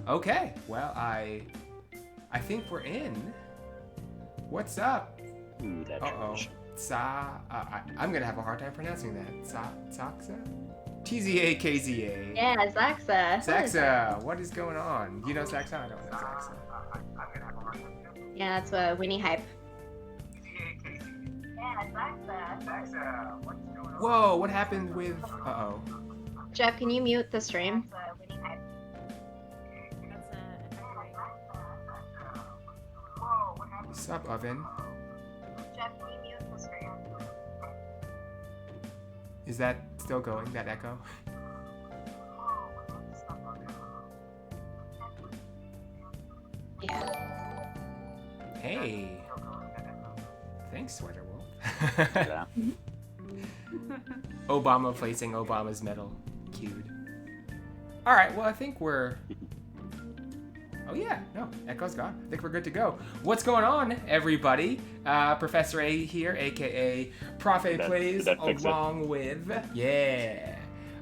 Okay. Well, I think we're in. What's up? Ooh, that Uh-oh. transition. I'm gonna have a hard time pronouncing that. Zaxa? Tzakza? Yeah, Zaxa. Hello, Zaxa, what is going on? You know Zaxa? I don't know Zaxa. Yeah, that's a Winnie hype. Whoa, what happened with... Uh-oh. Jeff, can you mute the stream? Sup, Oven? Is that still going, that echo? Yeah. Hey. Thanks, Sweater Wolf. Yeah. Obama placing Obama's medal. Cued. Alright, well, I think we're... Oh yeah, no, echo's gone. I think we're good to go. What's going on, everybody? Professor A here, aka ProfsPlay, along with... Yeah.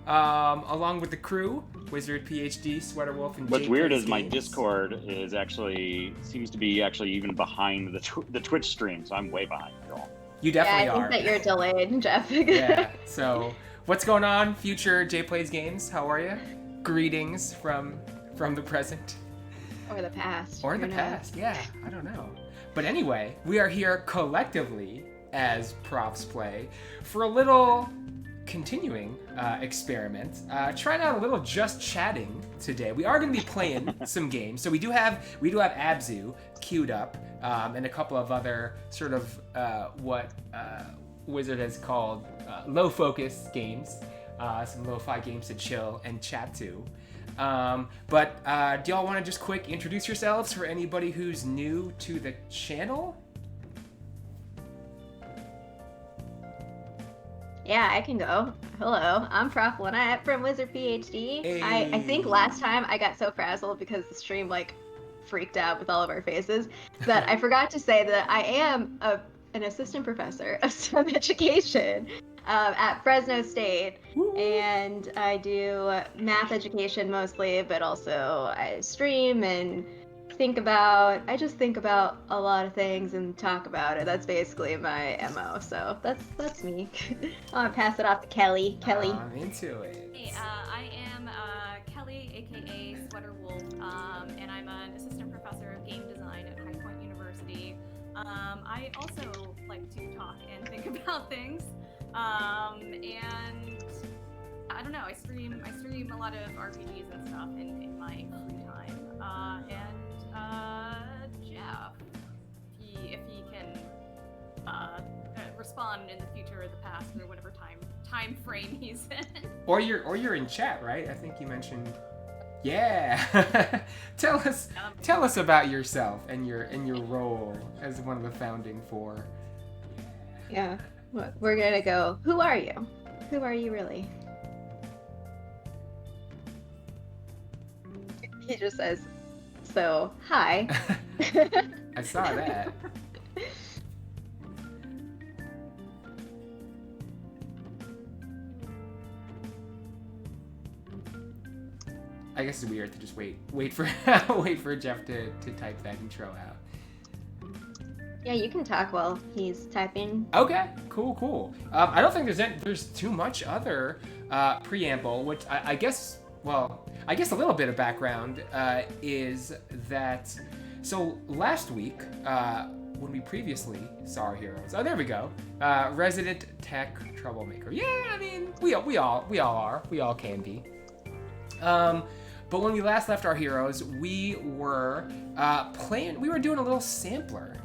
Along with the crew, Wizard, PhD, Sweater Wolf, and What's Jay weird Plays is my Games. Discord seems to be even behind the Twitch stream, so I'm way behind y'all. You definitely I are. think that you're delayed, Jeff. Yeah, so what's going on, future Jay Plays Games? How are you? Greetings from the present. Or the past. Or the past, yeah, I don't know. But anyway, we are here collectively as ProfsPlay for a little continuing experiment. Trying out a little just chatting today. We are going to be playing some games. So we do have Abzu queued up and a couple of other sort of what Wizard has called low focus games. Some lo-fi games to chill and chat to. But do y'all want to just quick introduce yourselves for anybody who's new to the channel? Yeah, I can go. Hello, I'm Prof. Lynette from Wizard PhD. Hey. I think last time I got so frazzled because the stream freaked out with all of our faces that I forgot to say that I am an assistant professor of STEM education at Fresno State. Woo. And I do math education mostly, but also I stream and I just think about a lot of things and talk about it. That's basically my MO. So that's me. I'm gonna pass it off to Kelly. Kelly. I'm into it. Hey, I am Kelly, aka Sweater Wolf, and I'm an assistant professor of game design at High Point University. I also like to talk and think about things, and I don't know. I stream a lot of RPGs and stuff in my free time, and Jeff, if he can respond in the future or the past or whatever time frame he's in. Or you're in chat, right? I think you mentioned. Yeah. Tell us about yourself and your role as one of the founding four. Yeah. We're gonna go. Who are you? Who are you really? He just says, so, hi. I saw that. I guess it's weird to just wait for Jeff to type that intro out. Yeah, you can talk while he's typing. Okay, cool. I don't think there's too much other preamble, which I guess a little bit of background is that, so last week, when we previously saw our heroes, oh, there we go, resident tech troublemaker. Yeah, I mean, we all can be. But when we last left our heroes, we were doing a little sampler.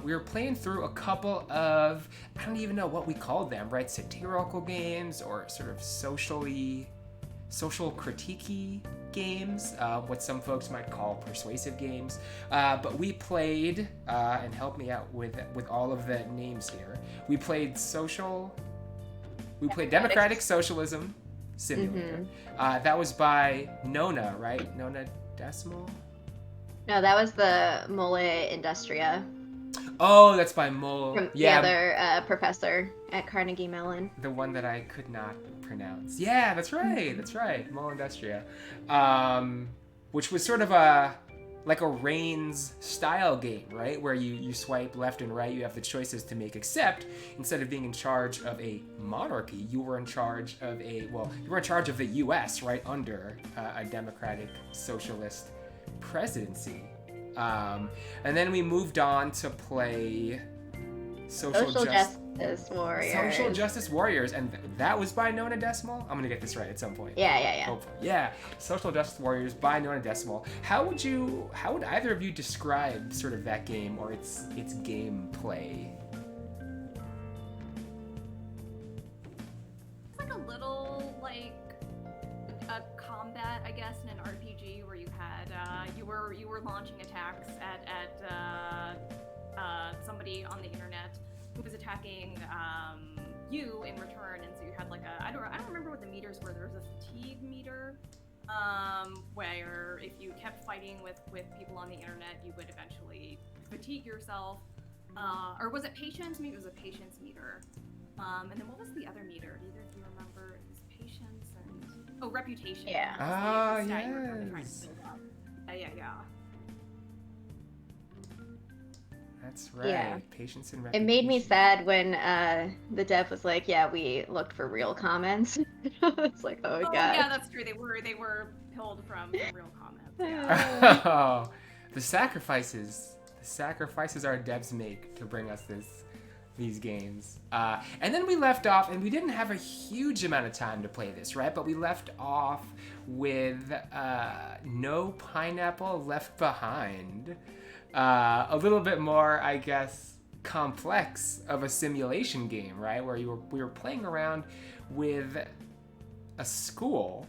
We were playing through a couple of, I don't even know what we called them, right? Satirical games or sort of social critique-y games, what some folks might call persuasive games. But we played, and help me out with all of the names here. We played Democratic Socialism Simulator. Mm-hmm. That was by Nona, right? Nona Decimal? No, that was the Mole Industria. Oh, that's by Mole. From the other professor at Carnegie Mellon. The one that I could not pronounce. Yeah, that's right. Mole Industria. which was sort of like a Reigns style game, right? Where you swipe left and right, you have the choices to make, except instead of being in charge of a monarchy, you were in charge of the US, right, under a democratic socialist presidency. And then we moved on to play Social Justice Warriors. Social Justice Warriors, and that was by Nona Decimal? I'm gonna get this right at some point. Yeah. Hopefully. Yeah. Social Justice Warriors by Nona Decimal. How would either of you describe sort of that game or its gameplay? It's like a little like a combat, I guess, in an RPG where you had you were launching attacks at somebody on the internet who was attacking you in return, and so you had like I don't remember what the meters were. There was a fatigue meter, where if you kept fighting with people on the internet, you would eventually fatigue yourself. Or was it patience? Maybe it was a patience meter. And then what was the other meter? Do either of you remember? It was patience and reputation. Yeah. Yes. Yeah. That's right. Yeah. Patience and It reputation. made me sad when the dev was like, "Yeah, we looked for real comments." It's like, oh god. Yeah, that's true. They were pulled from real comments. Yeah. Oh, the sacrifices our devs make to bring us these games. And then we left off, and we didn't have a huge amount of time to play this, right? But we left off with No Pineapple Left Behind. A little bit more, I guess, complex of a simulation game, right? Where we were playing around with a school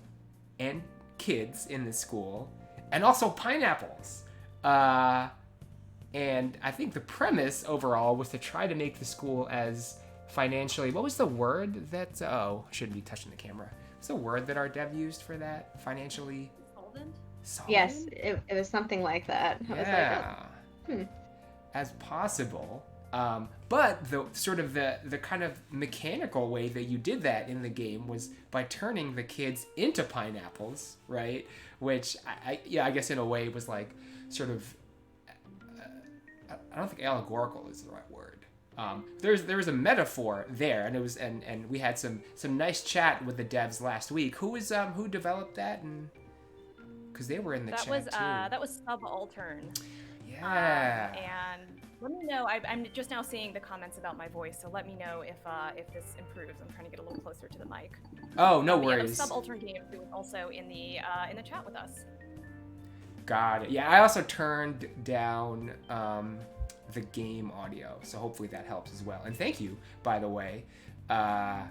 and kids in the school, and also pineapples. And I think the premise overall was to try to make the school as financially, what was the word that, I shouldn't be touching the camera. What's the word that our dev used for that? Financially? Solvent? Yes, it was something like that. I was like, as possible. But the sort of the kind of mechanical way that you did that in the game was by turning the kids into pineapples, right? Which I guess in a way was like sort of, I don't think allegorical is the right word. There was a metaphor there, and it was and we had some nice chat with the devs last week. Who developed that? And because they were in the chat too. That was Subaltern. Yeah. And let me know. I'm just now seeing the comments about my voice, so let me know if this improves. I'm trying to get a little closer to the mic. Oh, no Yeah, worries. Subaltern Games, who was also in the chat with us. Got it. Yeah, I also turned down the game audio, so hopefully that helps as well. And thank you, by the way, Zaka,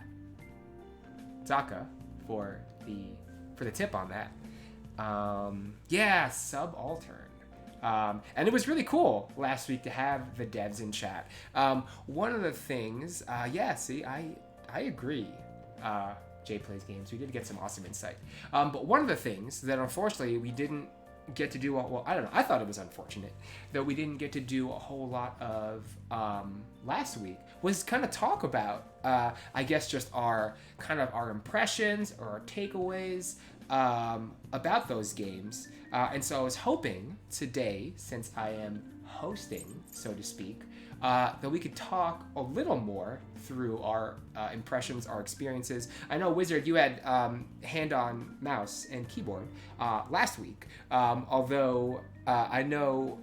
for the tip on that. Subaltern. And it was really cool last week to have the devs in chat. One of the things, I agree. Jay Plays Games. We did get some awesome insight. But one of the things that unfortunately we didn't get to do, I don't know, I thought it was unfortunate that we didn't get to do a whole lot of last week was kind of talk about, I guess, just our impressions or our takeaways about those games. And so I was hoping today, since I am hosting, so to speak, that we could talk a little more through our impressions, our experiences. I know, Wizard, you had hand on mouse and keyboard last week, although I know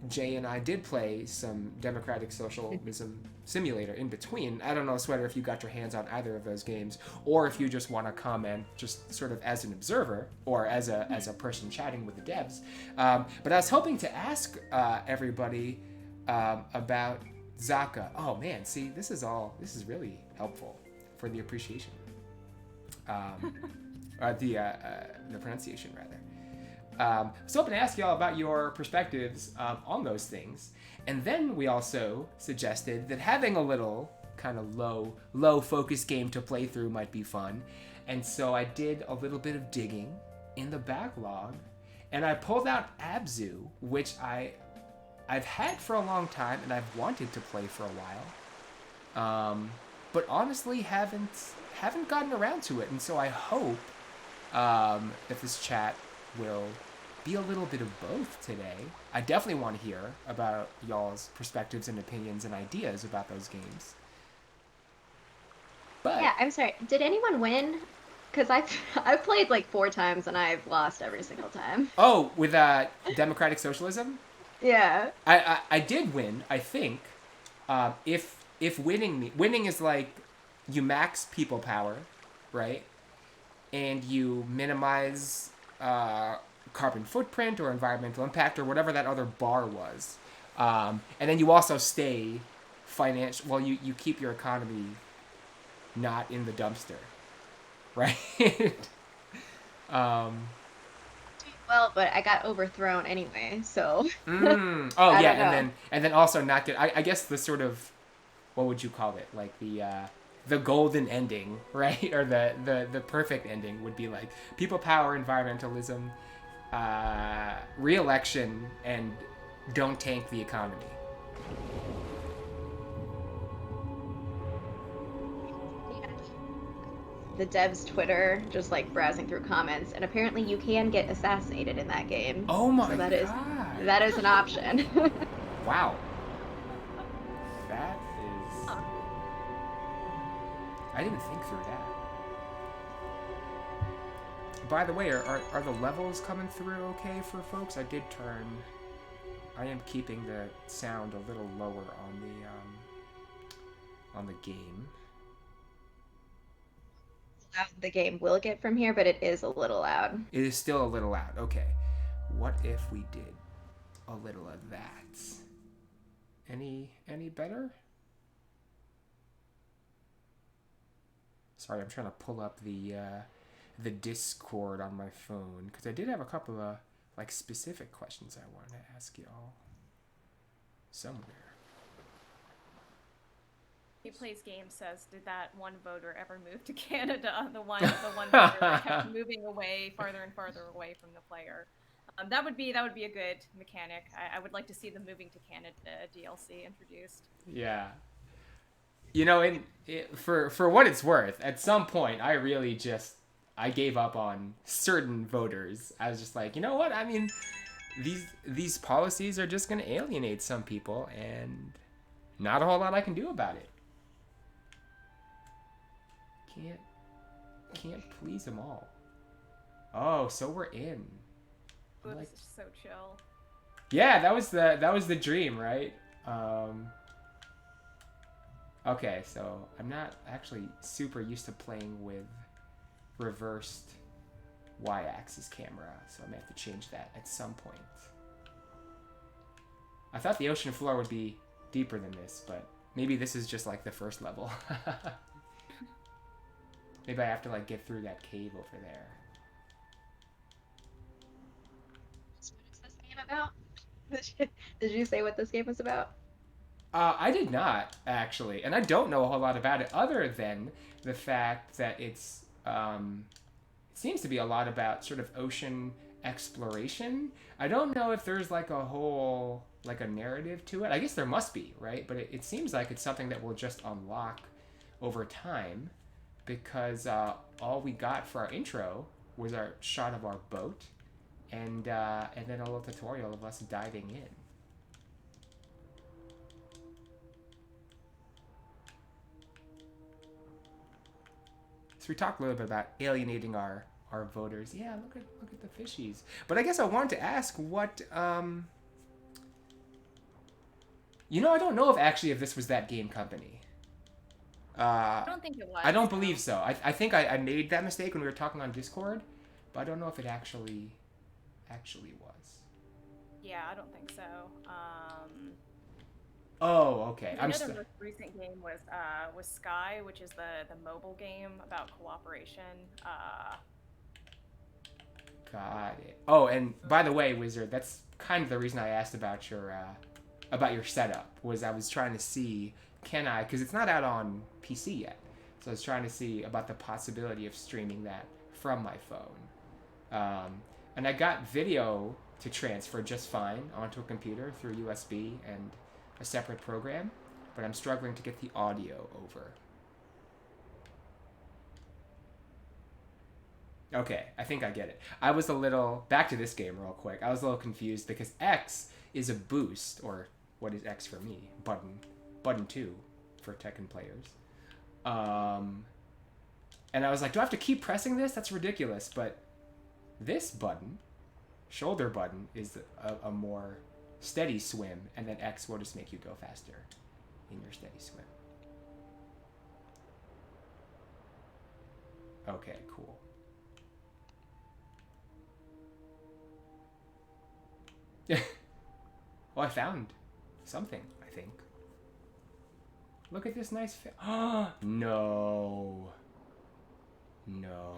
Jay and I did play some Democratic Socialism Simulator in between. I don't know, Sweater, if you got your hands on either of those games, or if you just want to comment just sort of as an observer or as a person chatting with the devs. But I was hoping to ask everybody about Zaka. Oh man, see, this is really helpful for the appreciation. The pronunciation rather. So hoping to ask y'all about your perspectives on those things. And then we also suggested that having a little kind of low focus game to play through might be fun. And so I did a little bit of digging in the backlog, and I pulled out Abzu, which I've had for a long time and I've wanted to play for a while. But honestly haven't gotten around to it. And so I hope that this chat will be a little bit of both today. I definitely want to hear about y'all's perspectives and opinions and ideas about those games. But Yeah, I'm sorry. Did anyone win? Because I've played like 4 times and I've lost every single time. oh, with democratic socialism, Yeah. I did win. I think if winning is like you max people power, right, and you minimize carbon footprint or environmental impact or whatever that other bar was, and then you also stay financial. Well, you keep your economy not in the dumpster, right? Well, but I got overthrown anyway, so Oh I yeah, don't know. and then also not get. I guess the sort of, what would you call it? Like the golden ending, right? Or the perfect ending would be like people power, environmentalism, re-election, and don't tank the economy. The devs' Twitter, just like browsing through comments, and apparently you can get assassinated in that game. Oh my So god! that is an option. Wow. That is. I didn't think through that. By the way, are the levels coming through okay for folks? I am keeping the sound a little lower on the game. Loud the game will get from here, but it is a little loud. It is still a little loud. Okay. What if we did a little of that? Any better? Sorry, I'm trying to pull up the Discord on my phone because I did have a couple of like specific questions I wanted to ask y'all somewhere. He plays games says, did that one voter ever move to Canada? The one voter that kept moving away farther and farther away from the player. That would be a good mechanic. I would like to see the moving to Canada DLC introduced. Yeah. You know, for what it's worth, at some point I really I gave up on certain voters. I was just like, you know what? I mean, these policies are just going to alienate some people, and not a whole lot I can do about it. Can't please them all. Oh, so we're in. Ooh, this is so chill. Yeah, that was the dream, right? Okay, so I'm not actually super used to playing with reversed y-axis camera, so I may have to change that at some point. I thought the ocean floor would be deeper than this, but maybe this is just like the first level. Maybe I have to like get through that cave over there. So what is this game about? Did you say what this game was about? I did not, actually, and I don't know a whole lot about it other than the fact that it seems to be a lot about sort of ocean exploration. I don't know if there's like a narrative to it. I guess there must be, right? But it seems like it's something that will just unlock over time, because all we got for our intro was our shot of our boat, and then a little tutorial of us diving in. So we talked a little bit about alienating our voters. Yeah, look at the fishies. But I guess I wanted to ask what you know, I don't know if this was that game company. I don't think it was. I don't believe so. I think I made that mistake when we were talking on Discord, but I don't know if it actually was. Yeah, I don't think so. Oh, okay. I know their most recent game was Sky, which is the mobile game about cooperation. Got it. Oh, and by the way, Wizard, that's kind of the reason I asked about your setup. Was I was trying to see, can I, because it's not out on PC yet, so I was trying to see about the possibility of streaming that from my phone. And I got video to transfer just fine onto a computer through USB and a separate program, but I'm struggling to get the audio over. Okay, I think I get it. I was a little... Back to this game real quick. I was a little confused because X is a boost, or what is X for me? Button 2 for Tekken players. And I was like, do I have to keep pressing this? That's ridiculous. But this button, shoulder button, is a more steady swim, and then X will just make you go faster in your steady swim. Okay, cool. Well, I found something, I think. Look at this nice Oh, no. No.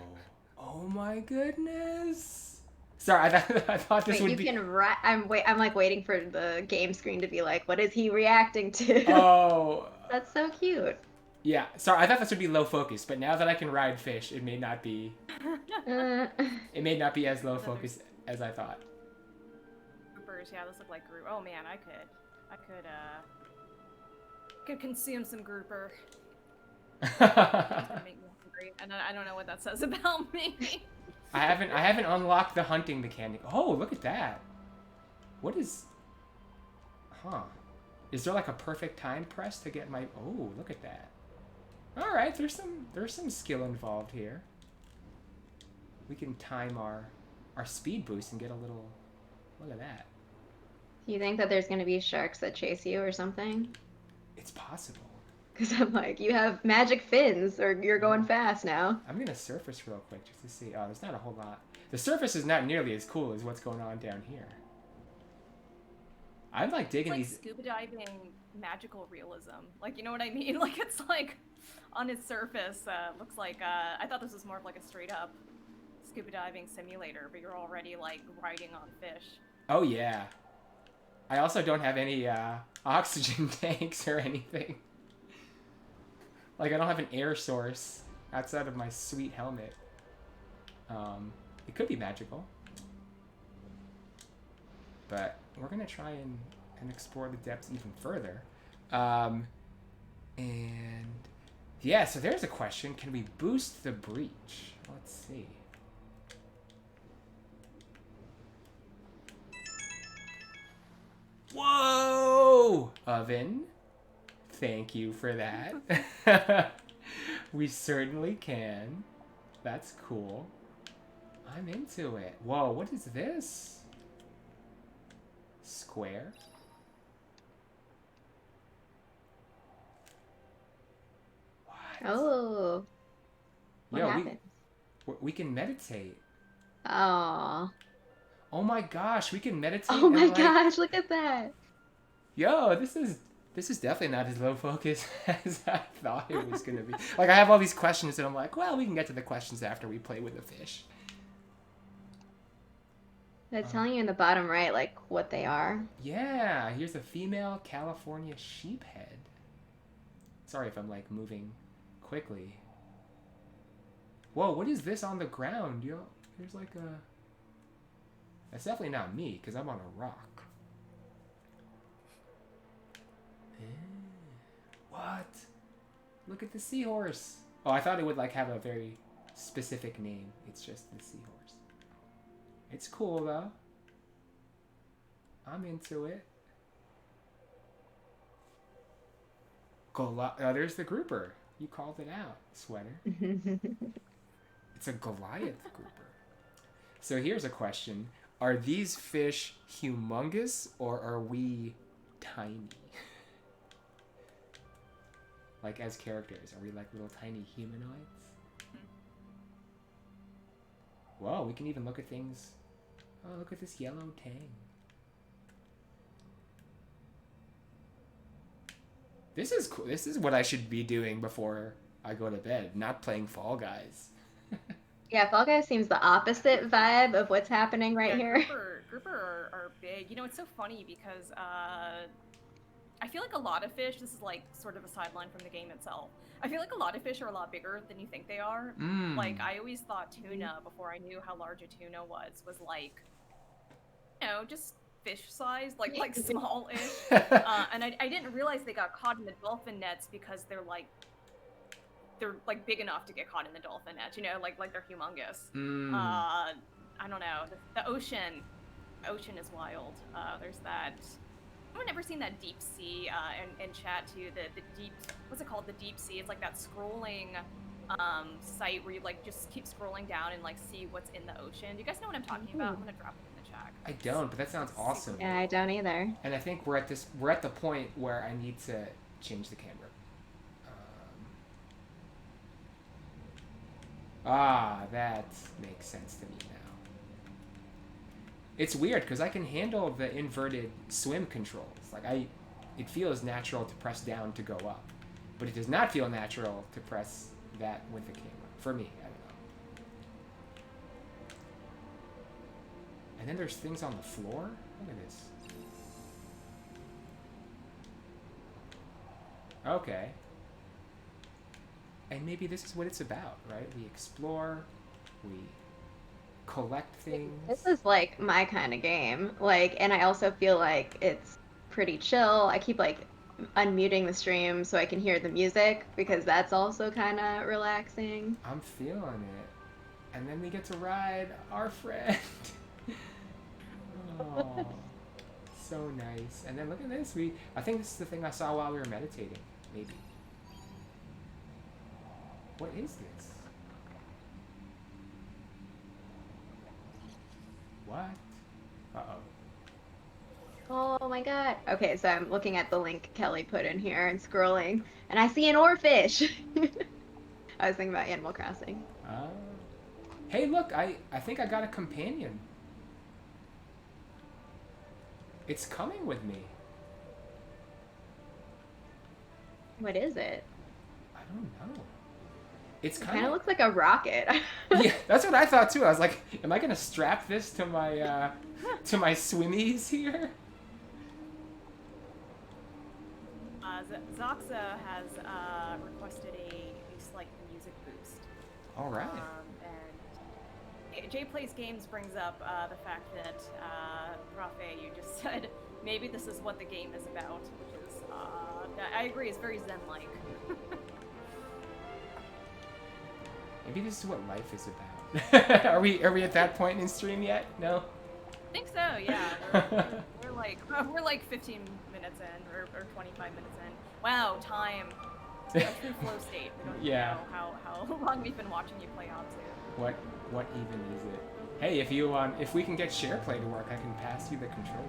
Oh my goodness. Sorry, I thought this would be... I'm like waiting for the game screen to be like, what is he reacting to? Oh. That's so cute. Yeah, sorry, I thought this would be low focus, but now that I can ride fish, it may not be... It may not be as low focus as I thought. Groupers, yeah, those look like group. Oh man, I could consume some grouper. It's gonna make me hungry, and I don't know what that says about me. I haven't unlocked the hunting mechanic. Oh, look at that. What is... Huh. Is there like a perfect time press to get my... Oh, look at that. All right, there's some skill involved here. We can time our speed boost and get a little... Look at that. Do you think that there's going to be sharks that chase you or something? It's possible. Because I'm like, you have magic fins, or you're going fast now. I'm going to surface real quick just to see. Oh, there's not a whole lot. The surface is not nearly as cool as what's going on down here. I'm like digging it's like these... scuba diving magical realism. Like, you know what I mean? Like, it's like, on its surface, looks like, I thought this was more of like a straight up scuba diving simulator, but you're already like riding on fish. Oh yeah. I also don't have any oxygen tanks or anything. Like, I don't have an air source outside of my sweet helmet. It could be magical. But we're going to try and explore the depths even further. And yeah, so there's a question. Can we boost the breach? Let's see. Whoa! Oven. Thank you for that. We certainly can. That's cool. I'm into it. Whoa, what is this? Square? What? Oh. What happened? We can meditate. Oh. Oh my gosh, we can meditate. Oh my gosh, look at that. Yo, this is definitely not as low focus as I thought it was gonna be. Like, I have all these questions and I'm like, well, we can get to the questions after we play with the fish. That's telling you in the bottom right, like, what they are. Yeah, here's a female California sheephead. Sorry if I'm, like, moving quickly. Whoa, what is this on the ground? Yo, there's like a... That's definitely not me, because I'm on a rock. What? Look at the seahorse. Oh, I thought it would, like, have a very specific name. It's just the seahorse. It's cool, though. I'm into it. Oh, there's the grouper. You called it out, Sweater. It's a Goliath grouper. So here's a question. Are these fish humongous, or are we tiny? Like, as characters, are we like little tiny humanoids? Whoa, we can even look at things. Oh, look at this yellow tang. This is cool. This is what I should be doing before I go to bed, not playing Fall Guys. Yeah, Fall Guys seems the opposite vibe of what's happening right here. Grouper are big. You know, it's so funny because I feel like a lot of fish, this is like sort of a sideline from the game itself. I feel like a lot of fish are a lot bigger than you think they are. Like, I always thought tuna, before I knew how large a tuna was like, you know, just fish size, like small-ish. And I didn't realize they got caught in the dolphin nets because they're like they're like big enough to get caught in the dolphin net, you know, like they're humongous. Mm. I don't know. The ocean is wild. There's that. Anyone ever seen that deep sea in chat too? The deep, what's it called? The deep sea. It's like that scrolling site where you like just keep scrolling down and like see what's in the ocean. Do you guys know what I'm talking about? I'm gonna drop it in the chat. I don't, but that sounds awesome. Yeah, I don't either. And I think we're at the point where I need to change the camera. That makes sense to me now. It's weird because I can handle the inverted swim controls. Like it feels natural to press down to go up, but it does not feel natural to press that with the camera. For me, I don't know. And then there's things on the floor. Look at this. Okay. And maybe this is what it's about, right? We explore, we collect things. This is like my kind of game. Like, and I also feel like it's pretty chill. I keep like unmuting the stream so I can hear the music because that's also kind of relaxing. I'm feeling it. And then we get to ride our friend. Oh, so nice. And then look at this. I think this is the thing I saw while we were meditating. Maybe. What is this? What? Uh-oh. Oh my god. Okay, so I'm looking at the link Kelly put in here and scrolling, and I see an oarfish. I was thinking about Animal Crossing. Hey, look, I think I got a companion. It's coming with me. What is it? I don't know. It's It kind kind of of looks like a rocket. Yeah, that's what I thought too. I was like, am I gonna strap this to my swimmies here? Zoxa has requested a slight music boost. All right. And Jay Plays Games brings up the fact that Profe, you just said maybe this is what the game is about, which is I agree, it's very zen-like. Maybe this is what life is about. Are we at that point in stream yet? No. I think so. Yeah, we're like 15 minutes in or 25 minutes in. Wow, time. A true flow state. We don't even know how long we've been watching you play Abzu. What even is it? Hey, if we can get SharePlay to work, I can pass you the controller.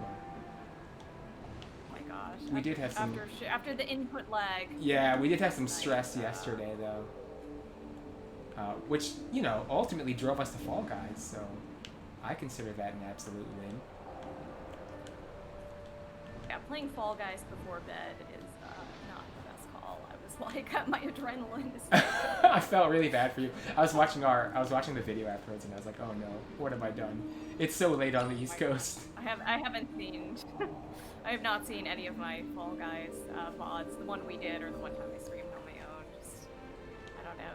Oh my gosh. We did have some after the input lag. Yeah, we did have some stress yesterday though. Which, you know, ultimately drove us to Fall Guys, so I consider that an absolute win. Yeah, playing Fall Guys before bed is not the best call. I was like, my adrenaline is. I felt really bad for you. I was watching the video afterwards, and I was like, oh no, what have I done? It's so late on the East Coast. I have not seen any of my Fall Guys VODs. The one we did, or the one time I streamed on my own. Just, I don't know.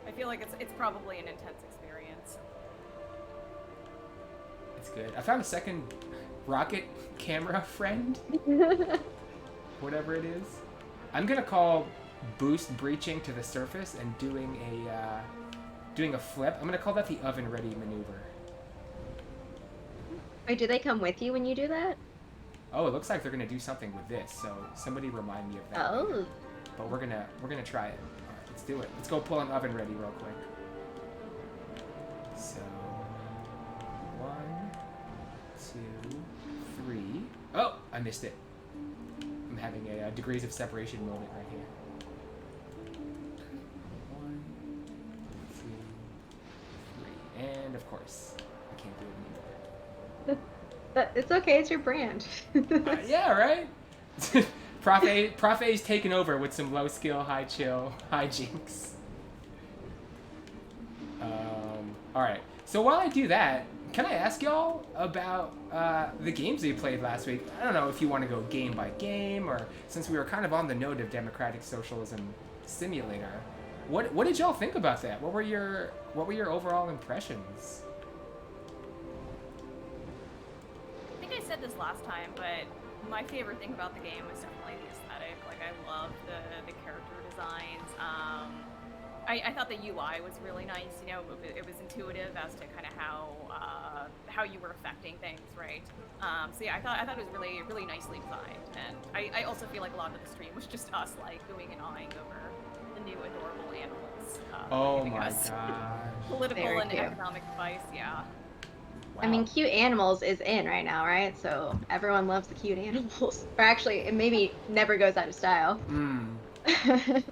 I feel like it's probably an intense experience. It's good. I found a second rocket camera friend. Whatever it is. I'm gonna call boost breaching to the surface and doing a flip. I'm gonna call that the oven ready maneuver. Wait, do they come with you when you do that? Oh, it looks like they're gonna do something with this. So somebody remind me of that. Oh. Later. But we're gonna try it. Let's do it. Let's go pull an oven ready real quick. So, 1, 2, 3. Oh, I missed it. I'm having a degrees of separation moment right here. 1, 2, 3, and of course, I can't do it anymore. It's okay. It's your brand. Yeah, right. Profe's taken over with some low skill, high chill, hijinks. Alright, so while I do that, can I ask y'all about the games we played last week? I don't know if you want to go game by game, or since we were kind of on the note of Democratic Socialism Simulator, what did y'all think about that? What were your overall impressions? I think I said this last time, but my favorite thing about the game was definitely the aesthetic. Like, Like I love the character designs. I thought the UI was really nice. You know, it was intuitive as to kind of how you were affecting things, right? So yeah, I thought it was really nicely designed, and I also feel like a lot of the stream was just us like going and eyeing over the new adorable animals. Oh giving my us gosh. political Very and cute. economic advice. Yeah. I mean, Wow. cute animals is in right now, right? So everyone loves the cute animals. Or actually, it maybe never goes out of style. Mm. There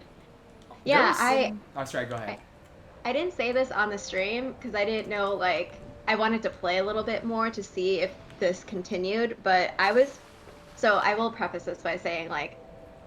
Yeah, was some. Oh, sorry. Go ahead. I didn't say this on the stream because I didn't know, like, I wanted to play a little bit more to see if this continued, but so I will preface this by saying, like,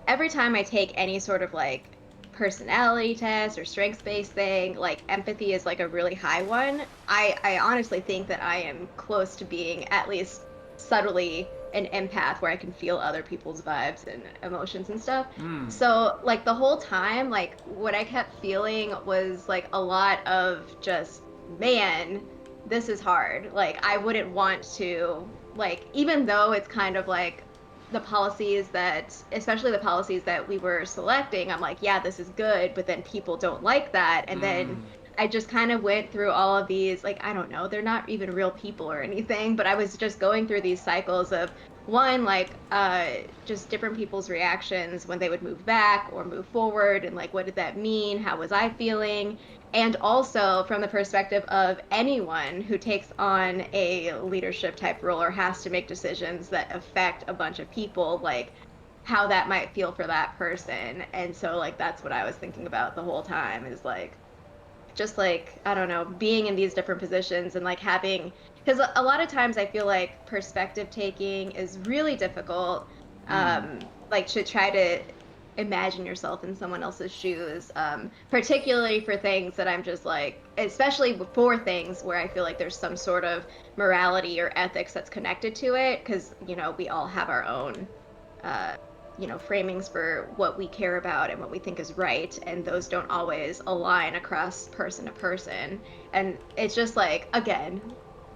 every time I take any sort of, like, personality test or strengths-based thing, like, empathy is, like, a really high one. I honestly think that I am close to being at least subtly an empath where I can feel other people's vibes and emotions and stuff. Mm. So, like, the whole time, like, what I kept feeling was, like, a lot of just, man, this is hard. Like, I wouldn't want to, like, even though it's kind of like the policies that, especially the policies that we were selecting, I'm like, yeah, this is good, but then people don't like that. And then I just kind of went through all of these, like, I don't know, they're not even real people or anything, but I was just going through these cycles of one, like, just different people's reactions when they would move back or move forward, and like, what did that mean? How was I feeling? And also from the perspective of anyone who takes on a leadership type role or has to make decisions that affect a bunch of people, like how that might feel for that person. And so, like, that's what I was thinking about the whole time, is like, just like, I don't know, being in these different positions and like having, because a lot of times I feel like perspective taking is really difficult, like to try to imagine yourself in someone else's shoes, particularly for things that I'm just like, especially for things where I feel like there's some sort of morality or ethics that's connected to it, because, you know, we all have our own uh, you know, framings for what we care about and what we think is right, and those don't always align across person to person. And it's just like, again,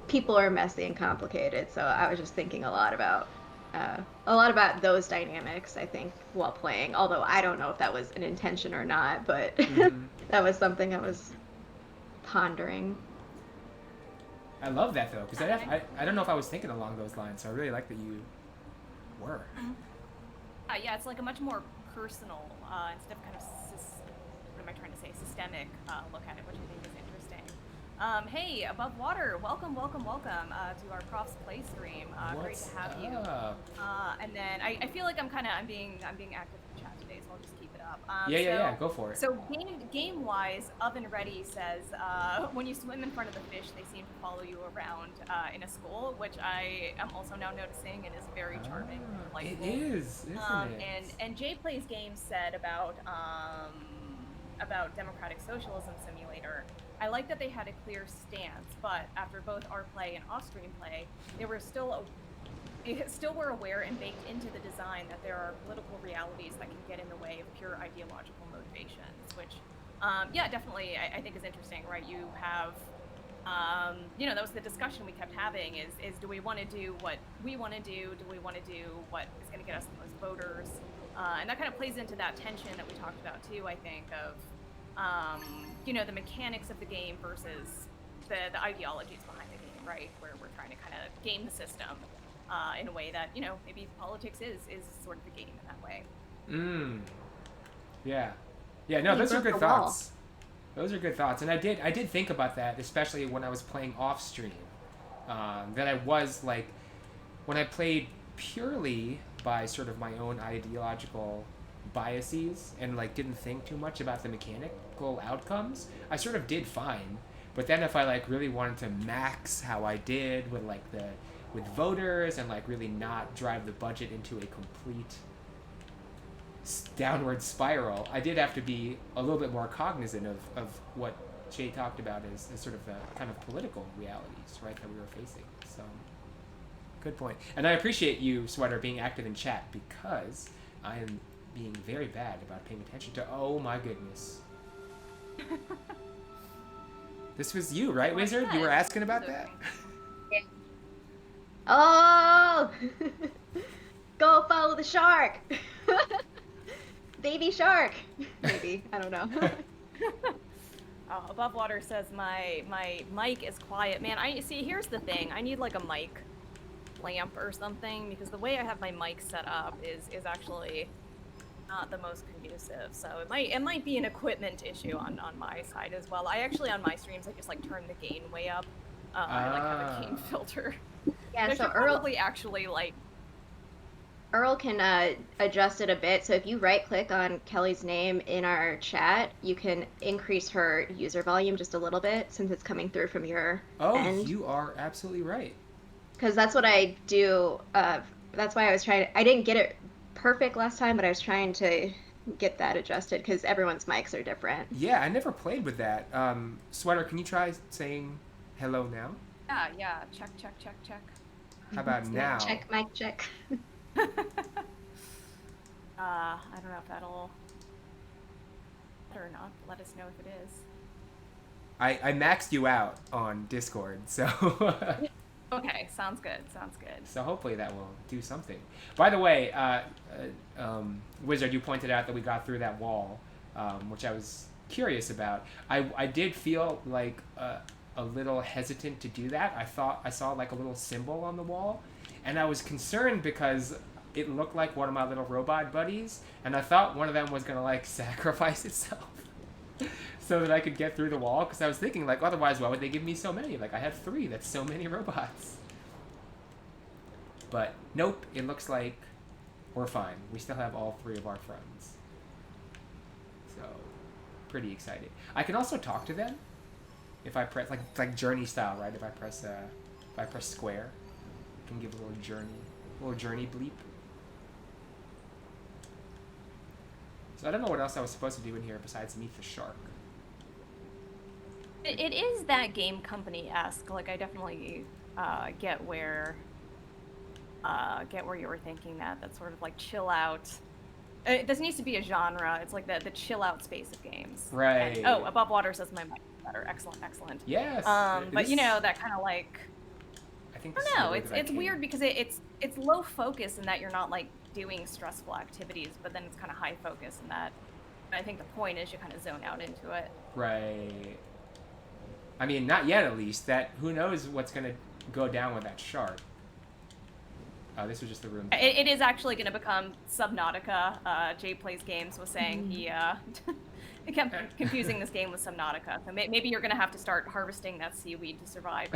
people are messy and complicated, so I was just thinking a lot about those dynamics, I think, while playing, although I don't know if that was an intention or not, but that was something I was pondering. I love that though, because I don't know if I was thinking along those lines, so I really like that you were. Yeah, it's like a much more personal, instead of kind of, what am I trying to say, systemic look at it, which I think is interesting. Hey, Above Water, welcome to our ProfsPlay stream. Great to have you. And then I feel like I'm being active in the chat today, so I'll just keep it up. Yeah, go for it. So game-wise, Oven Ready says, when you swim in front of the fish, they seem to follow you around in a school, which I am also now noticing and is very charming. It is, isn't it? And Jay Plays Games said about Democratic Socialism Simulator, I like that they had a clear stance, but after both our play and off-stream play, they still were aware and baked into the design that there are political realities that can get in the way of pure ideological motivations, which, yeah, definitely I think is interesting, right? You have, you know, that was the discussion we kept having, is do we want to do what we want to do? Do we want to do what is going to get us the most voters? And that kind of plays into that tension that we talked about too, I think, of, you know, the mechanics of the game versus the ideologies behind the game, right? Where we're trying to kind of game the system in a way that, you know, maybe politics is sort of a game in that way. Yeah, no, those are good thoughts. Those are good thoughts, and I did think about that, especially when I was playing off stream. That I was like, when I played purely by sort of my own ideological biases and like didn't think too much about the mechanical outcomes, I sort of did fine. But then if I like really wanted to max how I did with like with voters and like really not drive the budget into a complete downward spiral, I did have to be a little bit more cognizant of what Jay talked about as sort of the kind of political realities, right, that we were facing. So, good point. And I appreciate you, Sweater, being active in chat, because I am being very bad about paying attention to, oh my goodness. This was you, right, Wizard? You were asking about that? Oh! Go follow the shark! baby shark. Maybe, I don't know. Oh, Above Water says my mic is quiet. Man, I see. Here's the thing. I need like a mic lamp or something because the way I have my mic set up is actually not the most conducive. So it might be an equipment issue on my side as well. I actually on my streams I just like turn the gain way up. I like have a gain filter. Yeah, I so should probably actually like. Earl can adjust it a bit. So if you right click on Kelly's name in our chat, you can increase her user volume just a little bit since it's coming through from your end. You are absolutely right. Because that's what I do. That's why I was trying. I didn't get it perfect last time, but I was trying to get that adjusted because everyone's mics are different. Yeah, I never played with that. Sweater, can you try saying hello now? Yeah. Check. How about now? Check, mic check. I don't know if that'll or not. Let us know if it is. I maxed you out on Discord, so Okay, sounds good. so hopefully that will do something. By the way, Wizard, you pointed out that we got through that wall, which I was curious about. I did feel like a little hesitant to do that. I thought I saw like a little symbol on the wall, and I was concerned because it looked like one of my little robot buddies, and I thought one of them was gonna like sacrifice itself so that I could get through the wall, because I was thinking like otherwise why would they give me so many? Like I had 3, that's so many robots. But nope, it looks like we're fine. We still have all 3 of our friends. So pretty excited. I can also talk to them if I press like journey style, right? If I press square, I can give a little journey bleep. So I don't know what else I was supposed to do in here besides meet the shark. It is that game company-esque. Like I definitely get where you were thinking that. That sort of like chill out. This needs to be a genre. It's like the chill out space of games. Right. And, Above Water says my mic is better. Excellent. Yes. But you know that kind of like. I think. I don't know. It's weird because it's low focus in that you're not like doing stressful activities, but then it's kind of high focus in that. And I think the point is you kind of zone out into it. Right. I mean, not yet at least. That who knows what's gonna go down with that shark. Oh, this was just the room. It is actually going to become Subnautica. Jay Plays Games was saying he kept confusing this game with Subnautica. So maybe you're going to have to start harvesting that seaweed to survive.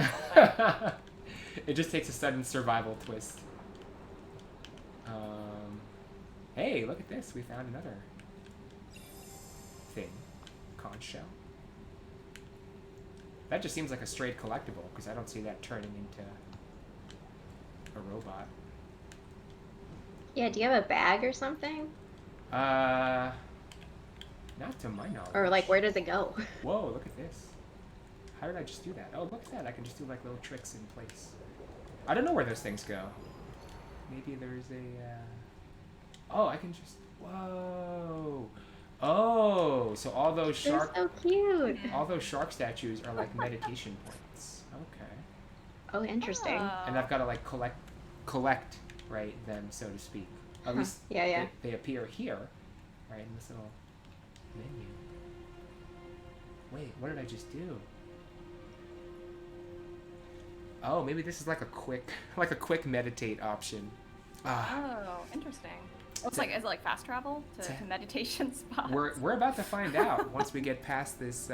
It just takes a sudden survival twist. Hey, look at this. We found another thing. Conch shell. That just seems like a straight collectible, because I don't see that turning into a robot. Yeah, do you have a bag or something? Not to my knowledge. Or like, where does it go? Whoa, look at this. How did I just do that? Oh, look at that. I can just do like little tricks in place. I don't know where those things go. Maybe there's a, oh, I can just, whoa. Oh, so all those shark. They're so cute. All those shark statues are like meditation points. Okay. Oh, interesting. And I've got to like collect, right, them, so to speak. At least Yeah. They appear here, right, in this little menu. Wait, what did I just do? Oh, maybe this is like a quick meditate option. Oh, interesting. Is it like fast travel to meditation spots? We're about to find out once we get past this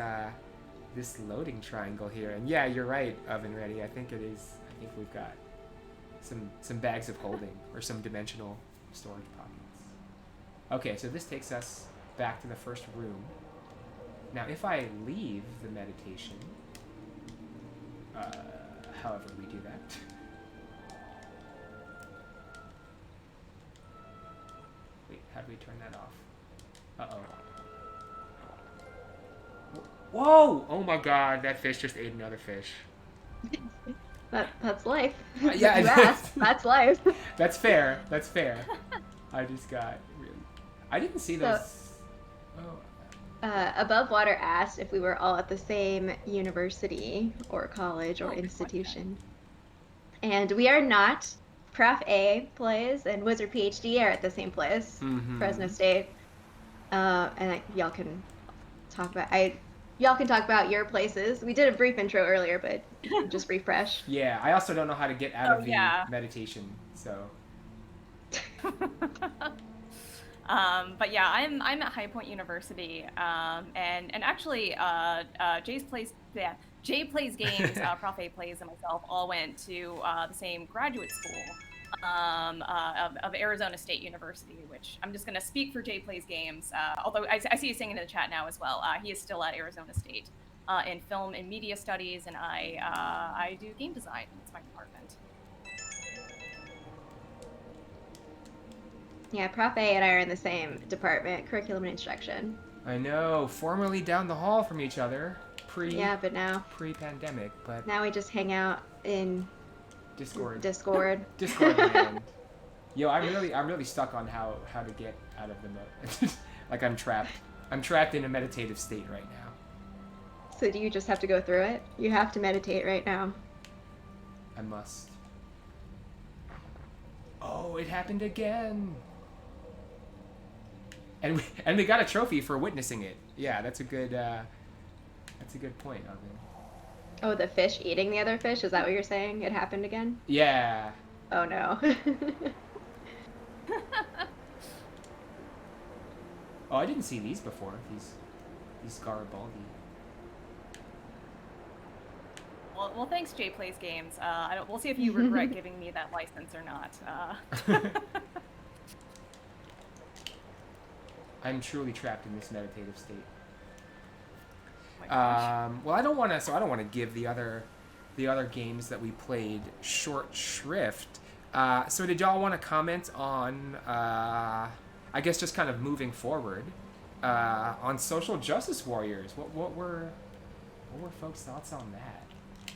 this loading triangle here. And yeah, you're right, Oven Ready. I think it is. I think we've got some bags of holding or some dimensional storage pockets. Okay, so this takes us back to the first room. Now, if I leave the meditation, however we do that. Wait, how do we turn that off? Uh-oh. Whoa! Oh my god, that fish just ate another fish. That's life. Yeah, You asked. That's life. That's fair. That's fair. I just got really... I didn't see those... Above Water asked if we were all at the same university or college or institution. And we are not. Prof A plays and Wizard PhD are at the same place, Fresno State. And y'all can talk about y'all can talk about your places. We did a brief intro earlier, but just refresh. Yeah, I also don't know how to get out of the yeah. meditation, so. But yeah, I'm at High Point University, and actually, Jay plays games, Prof A plays, and myself all went to the same graduate school of Arizona State University, which I'm just gonna speak for Jay plays games. Although I see he's saying in the chat now as well. He is still at Arizona State in film and media studies, and I do game design. That's my department. Yeah, Prof A and I are in the same department, curriculum and instruction. I know, formerly down the hall from each other, Yeah, but now pre-pandemic, but now we just hang out in Discord. Discord land. Yo, I'm really stuck on how to get out of the like I'm trapped. I'm trapped in a meditative state right now. So do you just have to go through it? You have to meditate right now. I must. Oh, it happened again. And we got a trophy for witnessing it. Yeah, that's a good point, Alvin. Oh, the fish eating the other fish? Is that what you're saying? It happened again? Yeah. Oh no. Oh, I didn't see these before. These Garibaldi. Well, thanks, Jay Plays Games. We'll see if you regret giving me that license or not. I'm truly trapped in this meditative state. Oh my gosh. Well, I don't want to give the other games that we played short shrift. So did y'all want to comment on, I guess just kind of moving forward, on social justice warriors? What were folks' thoughts on that?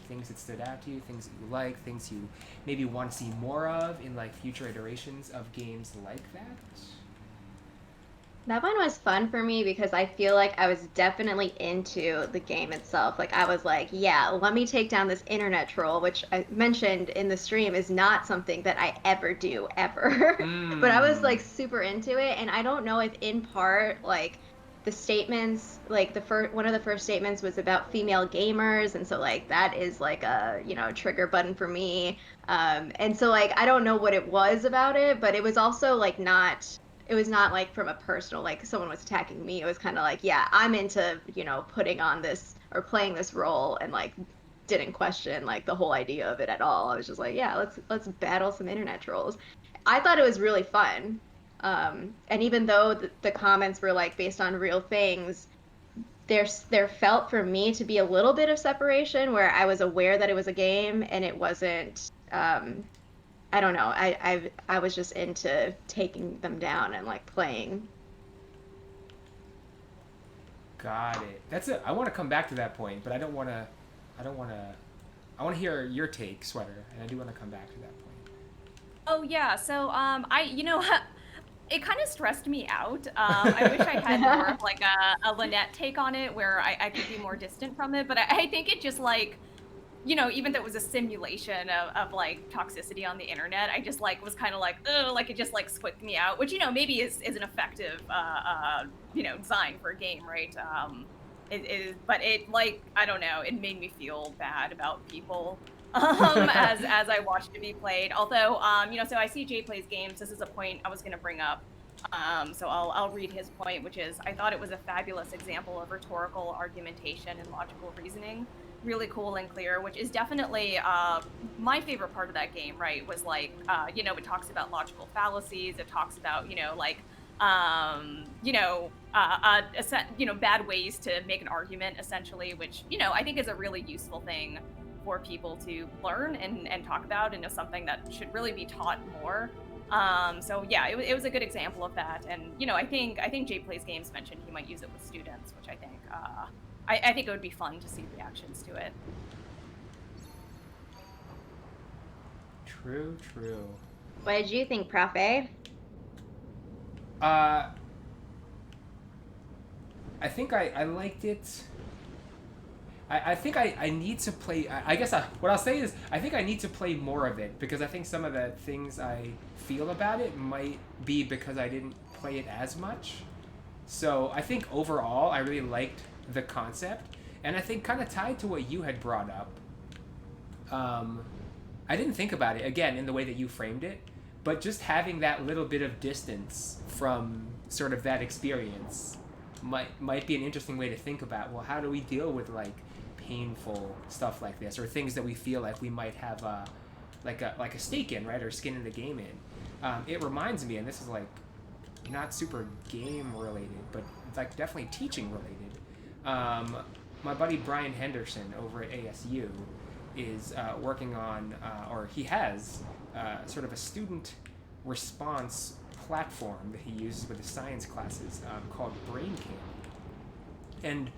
Things that stood out to you, things that you like, things you maybe want to see more of in like future iterations of games like that? That one was fun for me because I feel like I was definitely into the game itself. Like I was like, yeah, let me take down this internet troll, which I mentioned in the stream is not something that I ever do ever. But I was like super into it, and I don't know if in part like the statements, like one of the first statements was about female gamers, and so like that is like a trigger button for me. And so like I don't know what it was about it, but it was also like not. It was not like from a personal, like someone was attacking me. It was kind of like, yeah, I'm into, putting on this or playing this role, and like didn't question like the whole idea of it at all. I was just like, yeah, let's battle some internet trolls. I thought it was really fun. And even though the comments were like based on real things, there felt for me to be a little bit of separation where I was aware that it was a game and it wasn't, I don't know. I was just into taking them down and like playing. Got it. That's it. I want to come back to that point, but I want to hear your take, Sweater, and I do want to come back to that point. Oh yeah. So it kind of stressed me out. I wish I had more of like a Lynette take on it, where I could be more distant from it. But I think it just like, even though it was a simulation of like toxicity on the internet, I just like was kind of like, ugh, like it just like squicked me out, which maybe is an effective design for a game, right? It is, but it like, I don't know, it made me feel bad about people as I watched it be played. Although so I see Jay Plays Games. This is a point I was going to bring up. So I'll read his point, which is, I thought it was a fabulous example of rhetorical argumentation and logical reasoning. Really cool and clear, which is definitely my favorite part of that game, right? Was like, it talks about logical fallacies. It talks about, bad ways to make an argument, essentially, which, I think is a really useful thing for people to learn and talk about, and is something that should really be taught more. So yeah, it was a good example of that. And, I think Jay Plays Games mentioned he might use it with students, which I think, I think it would be fun to see reactions to it. True. What did you think, Prof A? I think I liked it. I think I need to play. I guess what I'll say is I think I need to play more of it, because I think some of the things I feel about it might be because I didn't play it as much. So I think overall I really liked the concept, and I think kind of tied to what you had brought up. I didn't think about it again in the way that you framed it, but just having that little bit of distance from sort of that experience might be an interesting way to think about, well, how do we deal with like painful stuff like this, or things that we feel like we might have like a stake in, right, or skin in the game in. It reminds me, and this is like not super game related, but like definitely teaching related. My buddy Brian Henderson over at ASU is working on, or he has sort of a student response platform that he uses with his science classes called BrainCam. And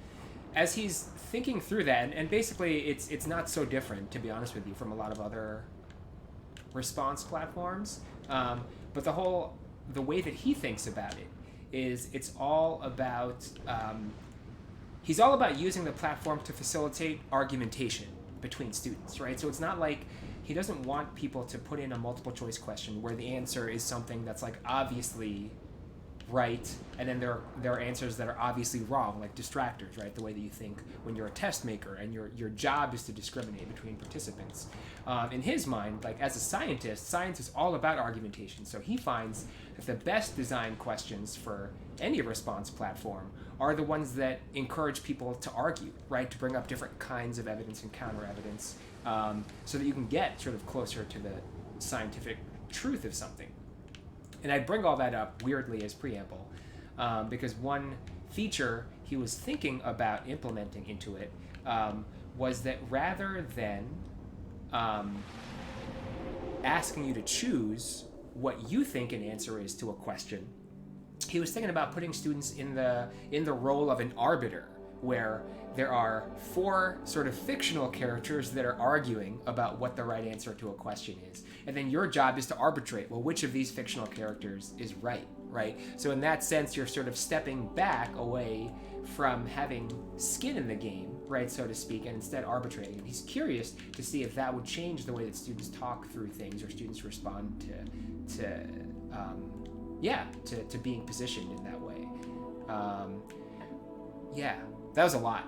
as he's thinking through that, and basically it's not so different, to be honest with you, from a lot of other response platforms, but the way that he thinks about it is it's all about he's all about using the platform to facilitate argumentation between students, right? So it's not like he doesn't want people to put in a multiple choice question where the answer is something that's like obviously right, and then there are answers that are obviously wrong, like distractors, right? The way that you think when you're a test maker and your job is to discriminate between participants. In his mind, like as a scientist, science is all about argumentation. So he finds that the best designed questions for any response platform are the ones that encourage people to argue, right? To bring up different kinds of evidence and counter evidence, so that you can get sort of closer to the scientific truth of something. And I bring all that up weirdly as preamble, because one feature he was thinking about implementing into it was that rather than asking you to choose what you think an answer is to a question, he was thinking about putting students in the role of an arbiter, where there are 4 sort of fictional characters that are arguing about what the right answer to a question is. And then your job is to arbitrate, well, which of these fictional characters is right? So in that sense, you're sort of stepping back away from having skin in the game, right, so to speak, and instead arbitrating. And he's curious to see if that would change the way that students talk through things, or students respond to being positioned in that way. That was a lot.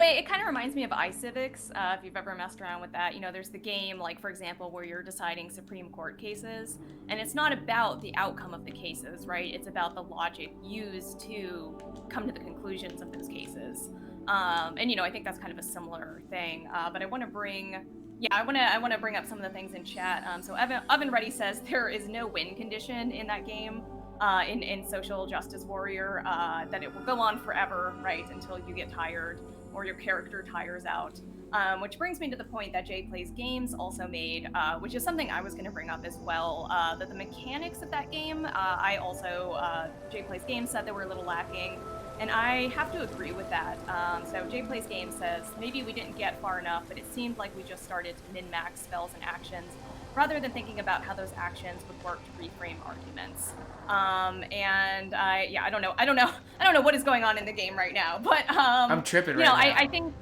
It kind of reminds me of iCivics, if you've ever messed around with that. You know, there's the game, like, for example, where you're deciding Supreme Court cases, and it's not about the outcome of the cases, right? It's about the logic used to come to the conclusions of those cases. And, you know, I think that's kind of a similar thing. But I want to bring... I want to bring up some of the things in chat. So Oven Ready says there is no win condition in that game, in Social Justice Warrior, that it will go on forever, right, until you get tired or your character tires out. Which brings me to the point that Jay Plays Games also made, which is something I was going to bring up as well, that the mechanics of that game, Jay Plays Games said they were a little lacking. And I have to agree with that. So Jay Plays Games says, maybe we didn't get far enough, but it seemed like we just started to min-max spells and actions, rather than thinking about how those actions would work to reframe arguments. And I don't know what is going on in the game right now, but I'm tripping right now. I think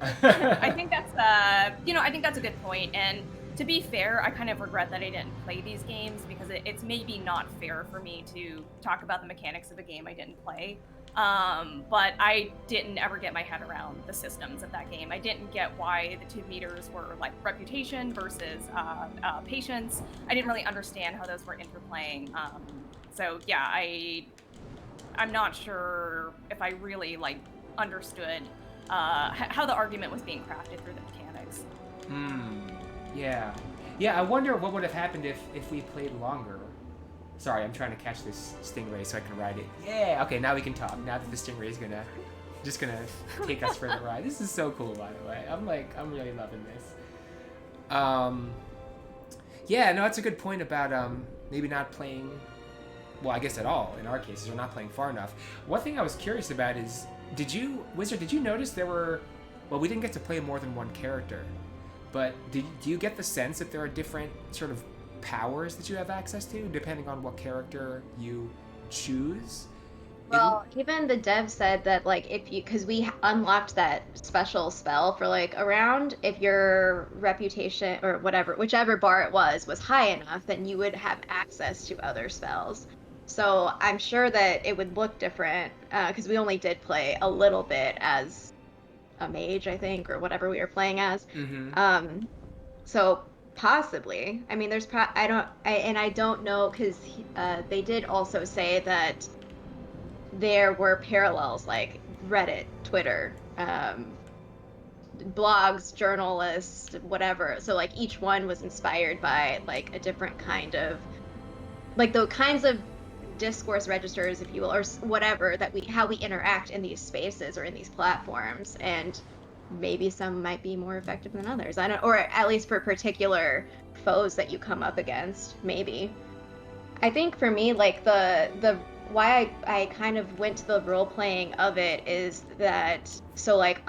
that's I think that's a good point. And to be fair, I kind of regret that I didn't play these games, because it's maybe not fair for me to talk about the mechanics of a game I didn't play. But I didn't ever get my head around the systems of that game. I didn't get why the 2 meters were like reputation versus patience. I didn't really understand how those were interplaying. I'm not sure if I really like understood how the argument was being crafted through the mechanics. I wonder what would have happened if we played longer. Sorry, I'm trying to catch this stingray so I can ride it. Yeah, okay, now we can talk. Now that the stingray is just gonna take us for the ride. This is so cool, by the way. I'm really loving this. That's a good point about maybe not playing, well, I guess at all in our cases, or not playing far enough. One thing I was curious about is, Wizard, did you notice there were, well, we didn't get to play more than one character, but do you get the sense that there are different sort of powers that you have access to depending on what character you choose? Well, even the dev said that, like, because we unlocked that special spell for like a round, if your reputation or whichever bar it was high enough, then you would have access to other spells. So I'm sure that it would look different because we only did play a little bit as a mage, I think, or whatever we were playing as. Mm-hmm. So possibly. I mean, I don't know because they did also say that there were parallels like Reddit, Twitter, blogs, journalists, whatever. So like each one was inspired by like a different kind of like the kinds of discourse registers, if you will, or whatever that how we interact in these spaces or in these platforms, and maybe some might be more effective than others. I don't, or at least for particular foes that you come up against, maybe. I think for me, like the why I kind of went to the role playing of it is that so like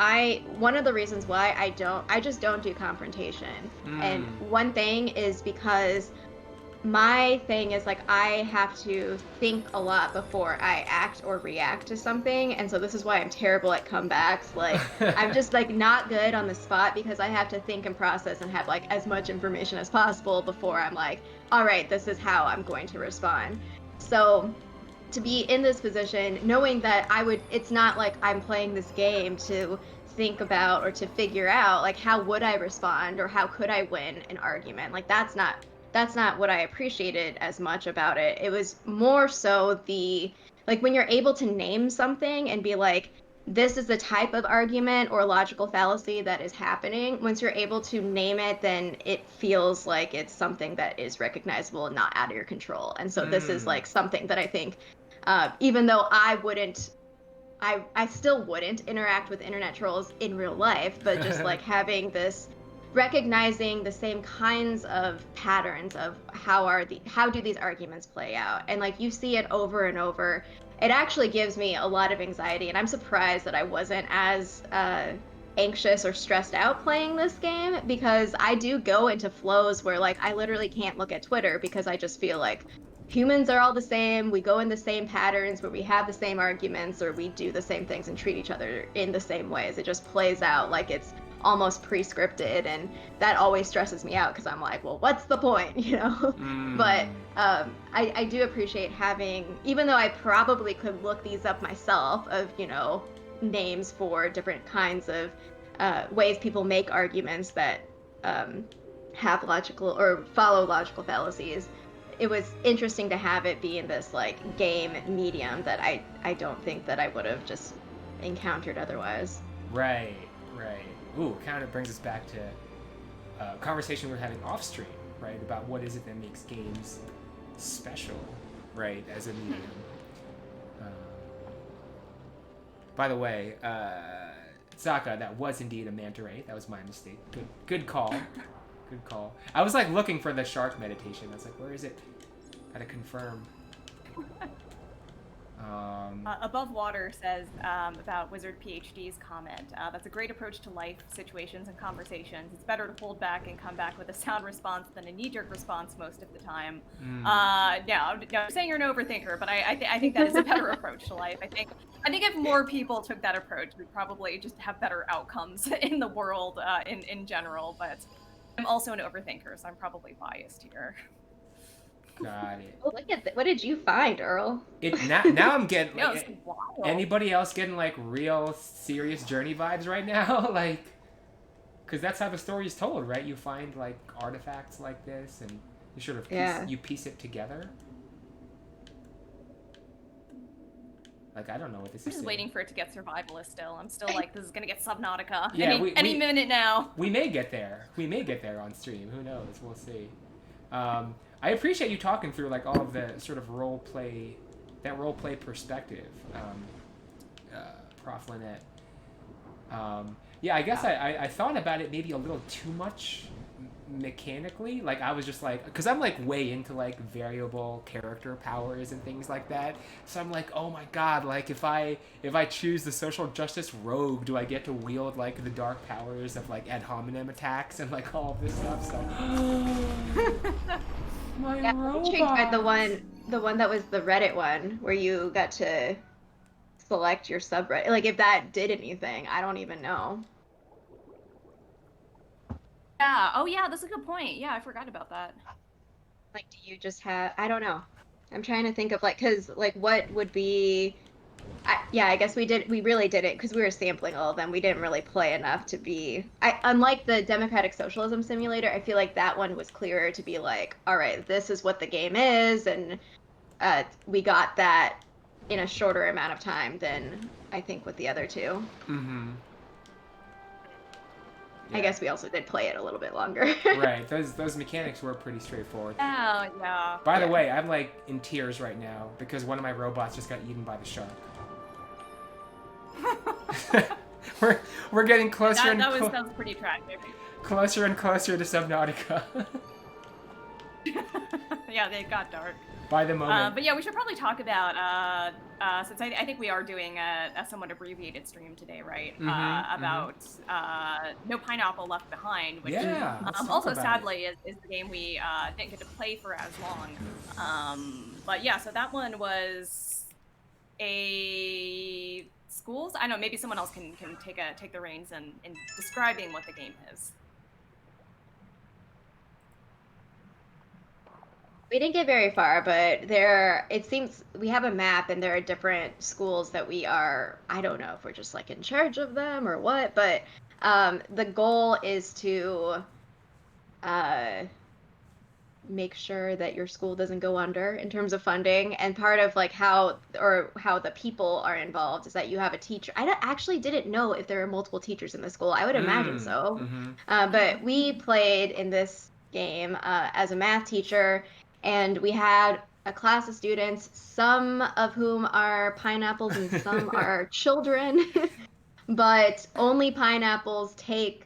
one of the reasons why I just don't do confrontation. And one thing is because my thing is like I have to think a lot before I act or react to something, and so this is why I'm terrible at comebacks. Like I'm just like not good on the spot because I have to think and process and have like as much information as possible before I'm like, all right, this is how I'm going to respond. So to be in this position, knowing that it's not like I'm playing this game to think about or to figure out like how would I respond or how could I win an argument. Like that's not what I appreciated as much about it. It was more so like when you're able to name something and be like, this is the type of argument or logical fallacy that is happening. Once you're able to name it, then it feels like it's something that is recognizable and not out of your control. And so this is like something that I think, even though I still wouldn't interact with internet trolls in real life, but just like having this recognizing the same kinds of patterns of how do these arguments play out, and like you see it over and over, it actually gives me a lot of anxiety, and I'm surprised that I wasn't as anxious or stressed out playing this game, because I do go into flows where like I literally can't look at Twitter because I just feel like humans are all the same. We go in the same patterns where we have the same arguments or we do the same things and treat each other in the same ways. It just plays out like it's almost pre-scripted, and that always stresses me out because I'm like, well, what's the point, you know? But I do appreciate having, even though I probably could look these up myself of, you know, names for different kinds of ways people make arguments that have logical or follow logical fallacies. It was interesting to have it be in this like game medium that I don't think that I would have just encountered otherwise. Right. Ooh, kind of brings us back to a conversation we were having off stream, right? About what is it that makes games special, right? As a medium. By the way, Saka, that was indeed a manta ray. That was my mistake. Good call. Good call. I was like looking for the shark meditation. I was like, where is it? Gotta confirm. Above Water says about Wizard PhD's comment. That's a great approach to life, situations, and conversations. It's better to hold back and come back with a sound response than a knee-jerk response most of the time. No, I'm saying you're an overthinker, but I think that is a better approach to life. I think if more people took that approach, we'd probably just have better outcomes in the world in general. But I'm also an overthinker, so I'm probably biased here. Got it. Oh, look at that. What did you find, Earl? Now I'm getting No, like, it's wild. anybody else getting like real serious journey vibes right now? Like, because that's how the story is told, right? You find like artifacts like this, and you sort of piece it together. Like, I don't know what this is. I'm just waiting for it to get survivalist still. I'm still like, this is gonna get Subnautica. Yeah, any minute now. We may get there. We may get there on stream. Who knows? We'll see. I appreciate you talking through like all of the sort of role play perspective, Prof. Lynette. Yeah, I guess I thought about it maybe a little too much mechanically. Like I was just like, because I'm like way into like variable character powers and things like that. So I'm like, oh my god, like if I choose the social justice rogue, do I get to wield like the dark powers of like ad hominem attacks and like all of this stuff? So my robot. Intrigued by the one that was the Reddit one where you got to select your subreddit. Like if that did anything, I don't even know. Yeah. Oh yeah, that's a good point. Yeah, I forgot about that. Like, do you just have? I don't know. I'm trying to think of like, cause like what would be. Yeah, I guess we really did it because we were sampling all of them. We didn't really play enough to be. Unlike the Democratic Socialism Simulator, I feel like that one was clearer to be like, all right, this is what the game is, and we got that in a shorter amount of time than I think with the other two. Mm-hmm. I guess we also did play it a little bit longer. Right. Those mechanics were pretty straightforward. Oh, yeah. By the way, I'm like in tears right now because one of my robots just got eaten by the shark. we're getting closer That was pretty tragic. closer and closer to Subnautica. Yeah, they got dark. By the moment. But yeah, we should probably talk about since I think we are doing a somewhat abbreviated stream today, right? About No Pineapple Left Behind, which also sadly is the game we didn't get to play for as long. But yeah, so that one was a schools. I don't know, maybe someone else can take the reins in describing what the game is. We didn't get very far, but it seems we have a map and there are different schools that we are, I don't know if we're just like in charge of them or what, but the goal is to make sure that your school doesn't go under in terms of funding. And part of like how the people are involved is that you have a teacher. I actually didn't know if there are multiple teachers in the school. I would imagine so. But we played in this game as a math teacher, and we had a class of students, some of whom are pineapples and some are children, but only pineapples take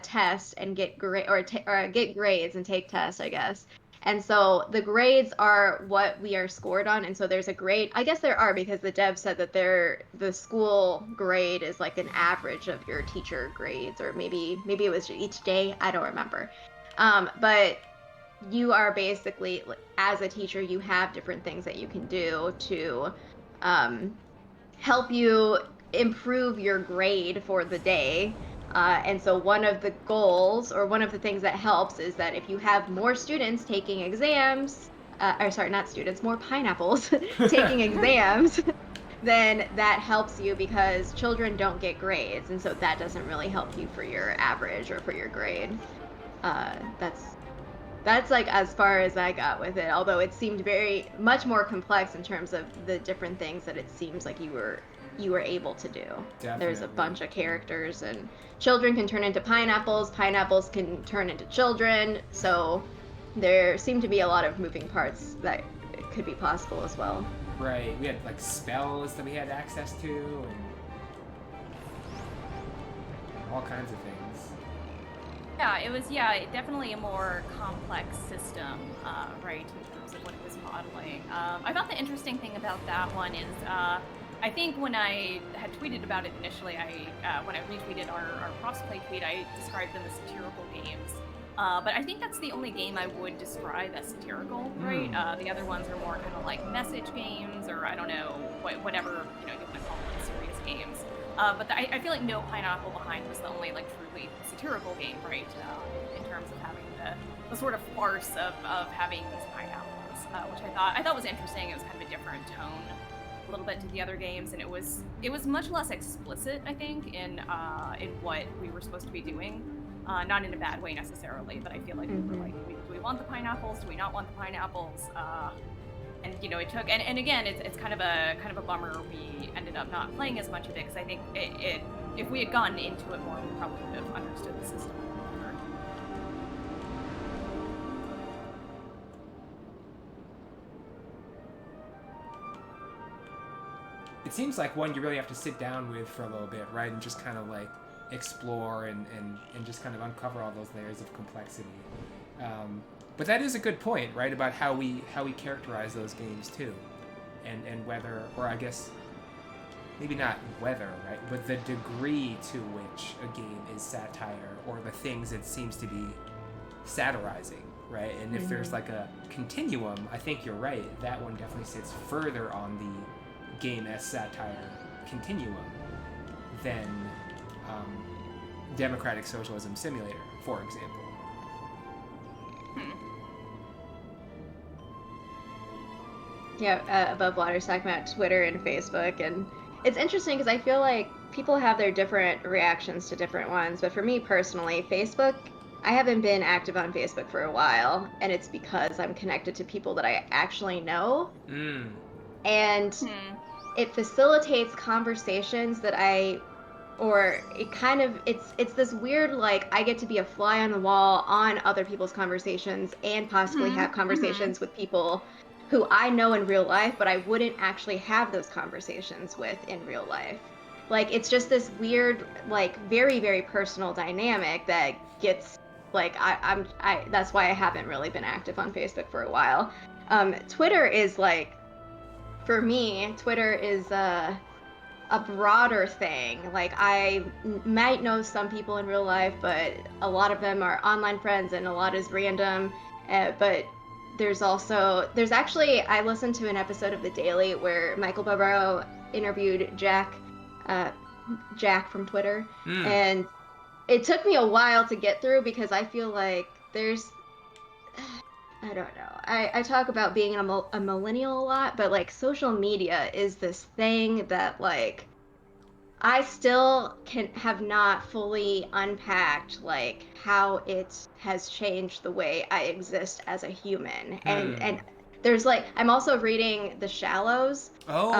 tests and get get grades and take tests, I guess. And so the grades are what we are scored on, and so there's a grade. I guess there are because the dev said that the school grade is like an average of your teacher grades, or maybe it was each day. I don't remember. But you are basically, as a teacher, you have different things that you can do to help you improve your grade for the day. And so one of the goals, or one of the things that helps, is that if you have more students taking exams, more pineapples taking exams, then that helps you because children don't get grades, and so that doesn't really help you for your average or for your grade. That's like as far as I got with it, although it seemed very much more complex in terms of the different things that it seems like you were able to do. Definitely. There's a bunch of characters, and children can turn into pineapples can turn into children, so there seemed to be a lot of moving parts that could be possible as well. Right, we had like spells that we had access to, and all kinds of things. Yeah, it was definitely a more complex system, right, in terms of what it was modeling. I thought the interesting thing about that one is I think when I had tweeted about it initially, when I retweeted our ProfsPlay tweet, I described them as satirical games. But I think that's the only game I would describe as satirical, right? The other ones are more kind of like message games, or I don't know, whatever you want to call them, serious games. But I feel like No Pineapple Behind was the only like truly satirical game, right? In terms of having the sort of farce of having these pineapples, which I thought was interesting. It was kind of a different tone, a little bit to the other games, and it was much less explicit, I think, in what we were supposed to be doing. Not in a bad way necessarily, but I feel like we were like, do we want the pineapples? Do we not want the pineapples? And it took, and again, it's kind of a bummer we ended up not playing as much of it, because I think it if we had gotten into it more, we probably would have understood the system better. It seems like one you really have to sit down with for a little bit, right, and just kind of like explore and just kind of uncover all those layers of complexity. But that is a good point, right, about how we characterize those games too, and whether, or I guess maybe not whether, right, but the degree to which a game is satire, or the things it seems to be satirizing, right? And if there's like a continuum, I think you're right. That one definitely sits further on the game as satire continuum than Democratic Socialism Simulator, for example. Above Water's talking about Twitter and Facebook, and it's interesting because I feel like people have their different reactions to different ones. But for me personally, Facebook, I haven't been active on Facebook for a while, and it's because I'm connected to people that I actually know, Mm. and it facilitates conversations that or it kind of it's this weird like I get to be a fly on the wall on other people's conversations and possibly have conversations with people who I know in real life, but I wouldn't actually have those conversations with in real life. Like it's just this weird, like very, very personal dynamic that gets like I that's why I haven't really been active on Facebook for a while. Twitter is like for me, Twitter is a broader thing. Like I might know some people in real life, but a lot of them are online friends and a lot is random. But there's actually I listened to an episode of The Daily where Michael Barbaro interviewed Jack from Twitter, and it took me a while to get through because I feel like there's I don't know. I talk about being a millennial a lot, but like social media is this thing that like I still can have not fully unpacked like how it has changed the way I exist as a human. And there's like I'm also reading The Shallows. Oh.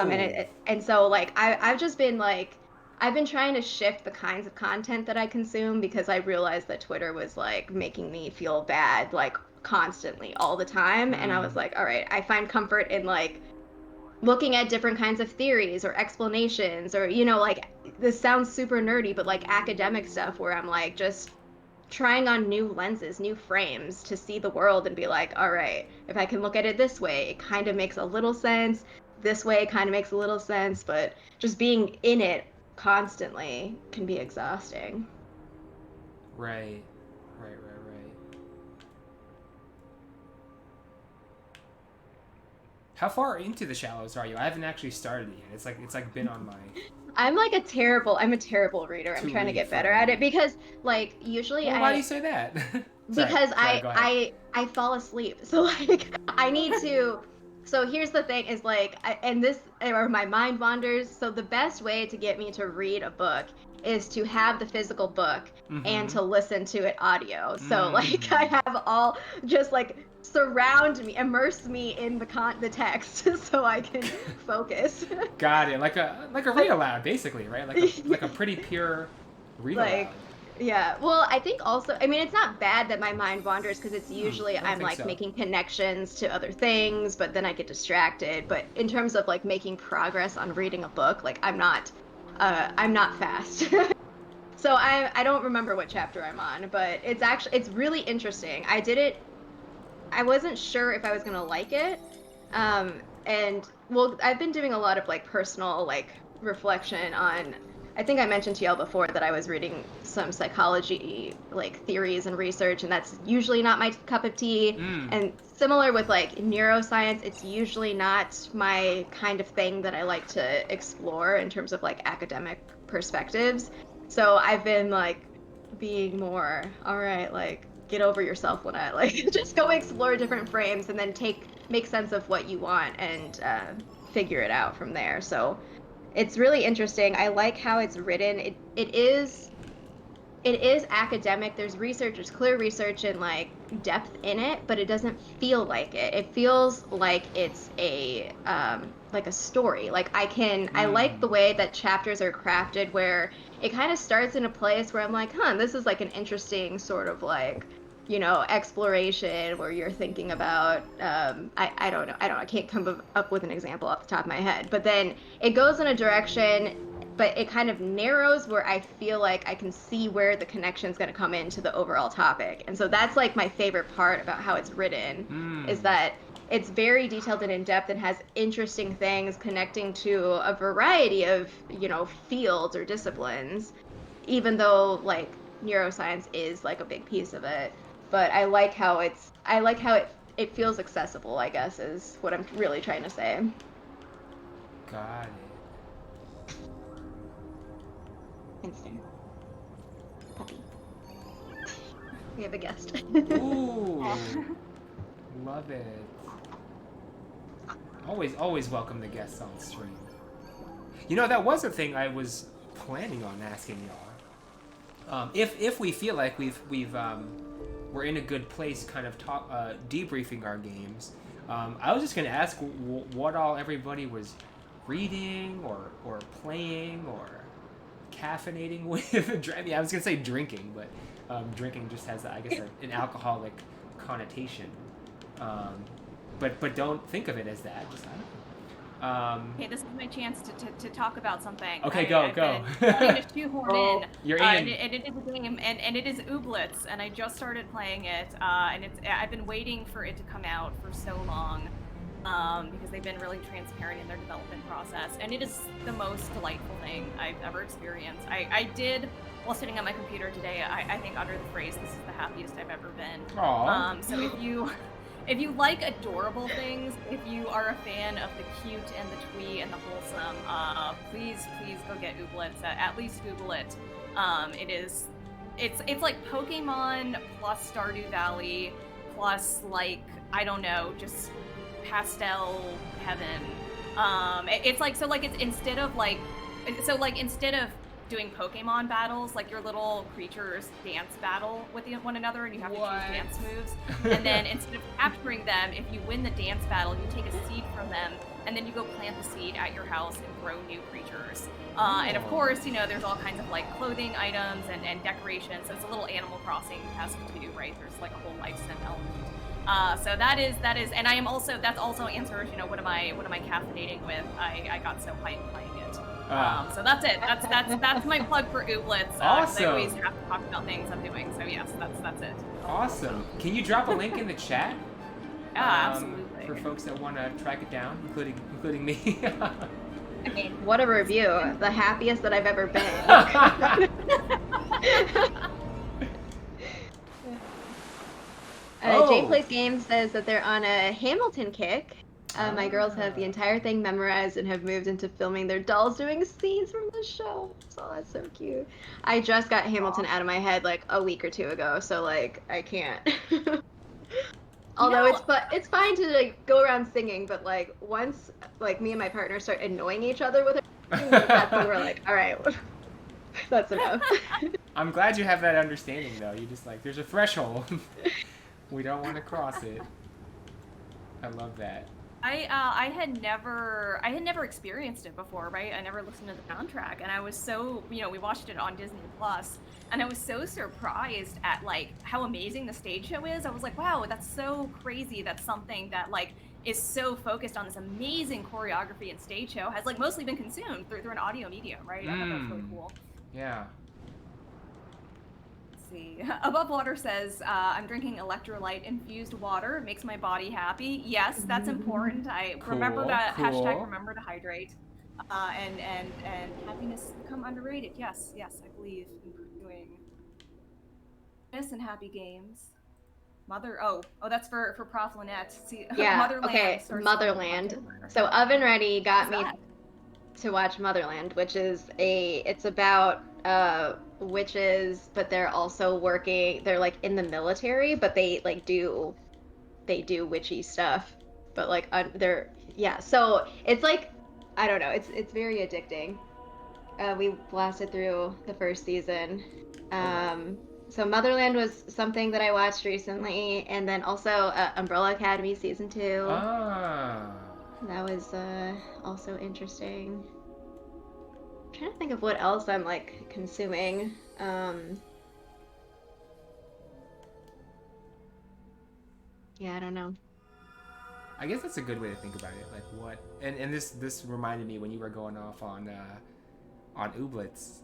And so like I've just been like I've been trying to shift the kinds of content that I consume because I realized that Twitter was like making me feel bad like constantly all the time, and I was like, all right, I find comfort in like looking at different kinds of theories or explanations or like this sounds super nerdy but like academic stuff where I'm like just trying on new lenses, new frames to see the world and be like, all right, if I can look at it this way, it kind of makes a little sense. This way it kind of makes a little sense, but just being in it constantly can be exhausting. Right. How far into The Shallows are you? I haven't actually started it yet. It's like been on my. I'm a terrible reader. I'm trying to get better at it because like usually Well, why do you say that? Because sorry, go ahead. I fall asleep. So like I need to. So here's the thing: is like, and this or my mind wanders. So the best way to get me to read a book is to have the physical book and to listen to it audio. So like I have all just like surround me, immerse me in the text, so I can focus. Got it. Like a read aloud, basically, right? Like a pretty pure read aloud. Yeah, well, I think also, I mean, it's not bad that my mind wanders because it's usually I'm like making connections to other things, but then I get distracted. But in terms of like making progress on reading a book, like I'm not fast. So I don't remember what chapter I'm on, but it's really interesting. I wasn't sure if I was gonna like it, and well, I've been doing a lot of like personal like reflection on. I think I mentioned to y'all before that I was reading some psychology like theories and research, and that's usually not my cup of tea. And similar with like neuroscience, it's usually not my kind of thing that I like to explore in terms of like academic perspectives. So I've been like being more, all right, like get over yourself when I like just go explore different frames and then make sense of what you want and figure it out from there. So it's really interesting. I like how it's written. It is academic. There's research, there's clear research and like depth in it, but it doesn't feel like it. It feels like it's a story. Like I like the way that chapters are crafted where it kind of starts in a place where I'm like, this is like an interesting sort of like, exploration where you're thinking about I don't know, I can't come up with an example off the top of my head, but then it goes in a direction, but it kind of narrows where I feel like I can see where the connection's going to come into the overall topic. And so that's like my favorite part about how it's written is that it's very detailed and in-depth and has interesting things connecting to a variety of fields or disciplines, even though like neuroscience is like a big piece of it. But I like how it feels accessible, I guess, is what I'm really trying to say. Got it. Instant. Puppy. We have a guest. Ooh. Love it. Always welcome the guests on stream. You know, that was a thing I was planning on asking y'all. If we feel like we're in a good place, kind of debriefing our games. I was just gonna ask what all everybody was reading or playing or caffeinating with. Yeah, I was gonna say drinking, but drinking just has, I guess, an alcoholic connotation. But don't think of it as that. Just I don't know. Okay, this is my chance to talk about something. Okay, go. I've been trying to shoehorn in. You're in. And it is a game, and it is Ooblets, and I just started playing it, and I've been waiting for it to come out for so long, because they've been really transparent in their development process, and it is the most delightful thing I've ever experienced. I did, while sitting on my computer today, I think utter the phrase, "This is the happiest I've ever been." Aww. So if you like adorable things, if you are a fan of the cute and the twee and the wholesome, please go get Ooblets. At least Google it. It's like Pokemon plus Stardew Valley plus, like, I don't know, just pastel heaven. It's instead of doing Pokemon battles, like your little creatures dance battle with one another, and you have to choose dance moves. And then instead of capturing them, if you win the dance battle, you take a seed from them, and then you go plant the seed at your house and grow new creatures. And of course, you know, there's all kinds of like clothing items and decorations. So it's a little Animal Crossing has to do, right? There's like a whole life sim element. So that is, and that's also answers, you know, what am I caffeinating with? I got so hyped playing it. So that's it. That's my plug for Ooblets. Awesome. I always have to talk about things I'm doing. So yes, that's it. Awesome. Can you drop a link in the chat? Yeah, absolutely. For folks that want to track it down, including me. I mean, what a review. The happiest that I've ever been. Jay Plays Games says that they're on a Hamilton kick. My girls have the entire thing memorized and have moved into filming their dolls doing scenes from the show. So that's so cute. I just got Hamilton out of my head like a week or two ago, so like I can't. Although it's fine to like go around singing, but like once like me and my partner start annoying each other with it, that's when we're like, all right, that's enough. I'm glad you have that understanding though. You just like there's a threshold. We don't want to cross it. I love that. I had never experienced it before, right? I never listened to the soundtrack, and I was so, you know, we watched it on Disney Plus, and I was so surprised at like how amazing the stage show is. I was like, wow, that's so crazy. That's something that like is so focused on this amazing choreography and stage show has like mostly been consumed through an audio medium, right? I thought that was really cool. Yeah. See. Above Water says, I'm drinking electrolyte infused water. It makes my body happy. Yes, that's important. I remember to hashtag remember to hydrate. And happiness become underrated. Yes, I believe in pursuing happiness and happy games. That's for Prof Lynette. See, yeah. Motherland. Okay, Motherland. So Oven Ready got me to watch Motherland, which is it's about witches, but they're also they're like in the military, but they like do witchy stuff, but like so it's like, I don't know, it's very addicting. We blasted through the first season. So Motherland was something that I watched recently, and then also Umbrella Academy season 2. That was also interesting. I'm trying to think of what else I'm like consuming. Yeah, I don't know. I guess that's a good way to think about it. Like what, and this reminded me when you were going off on Ooblet's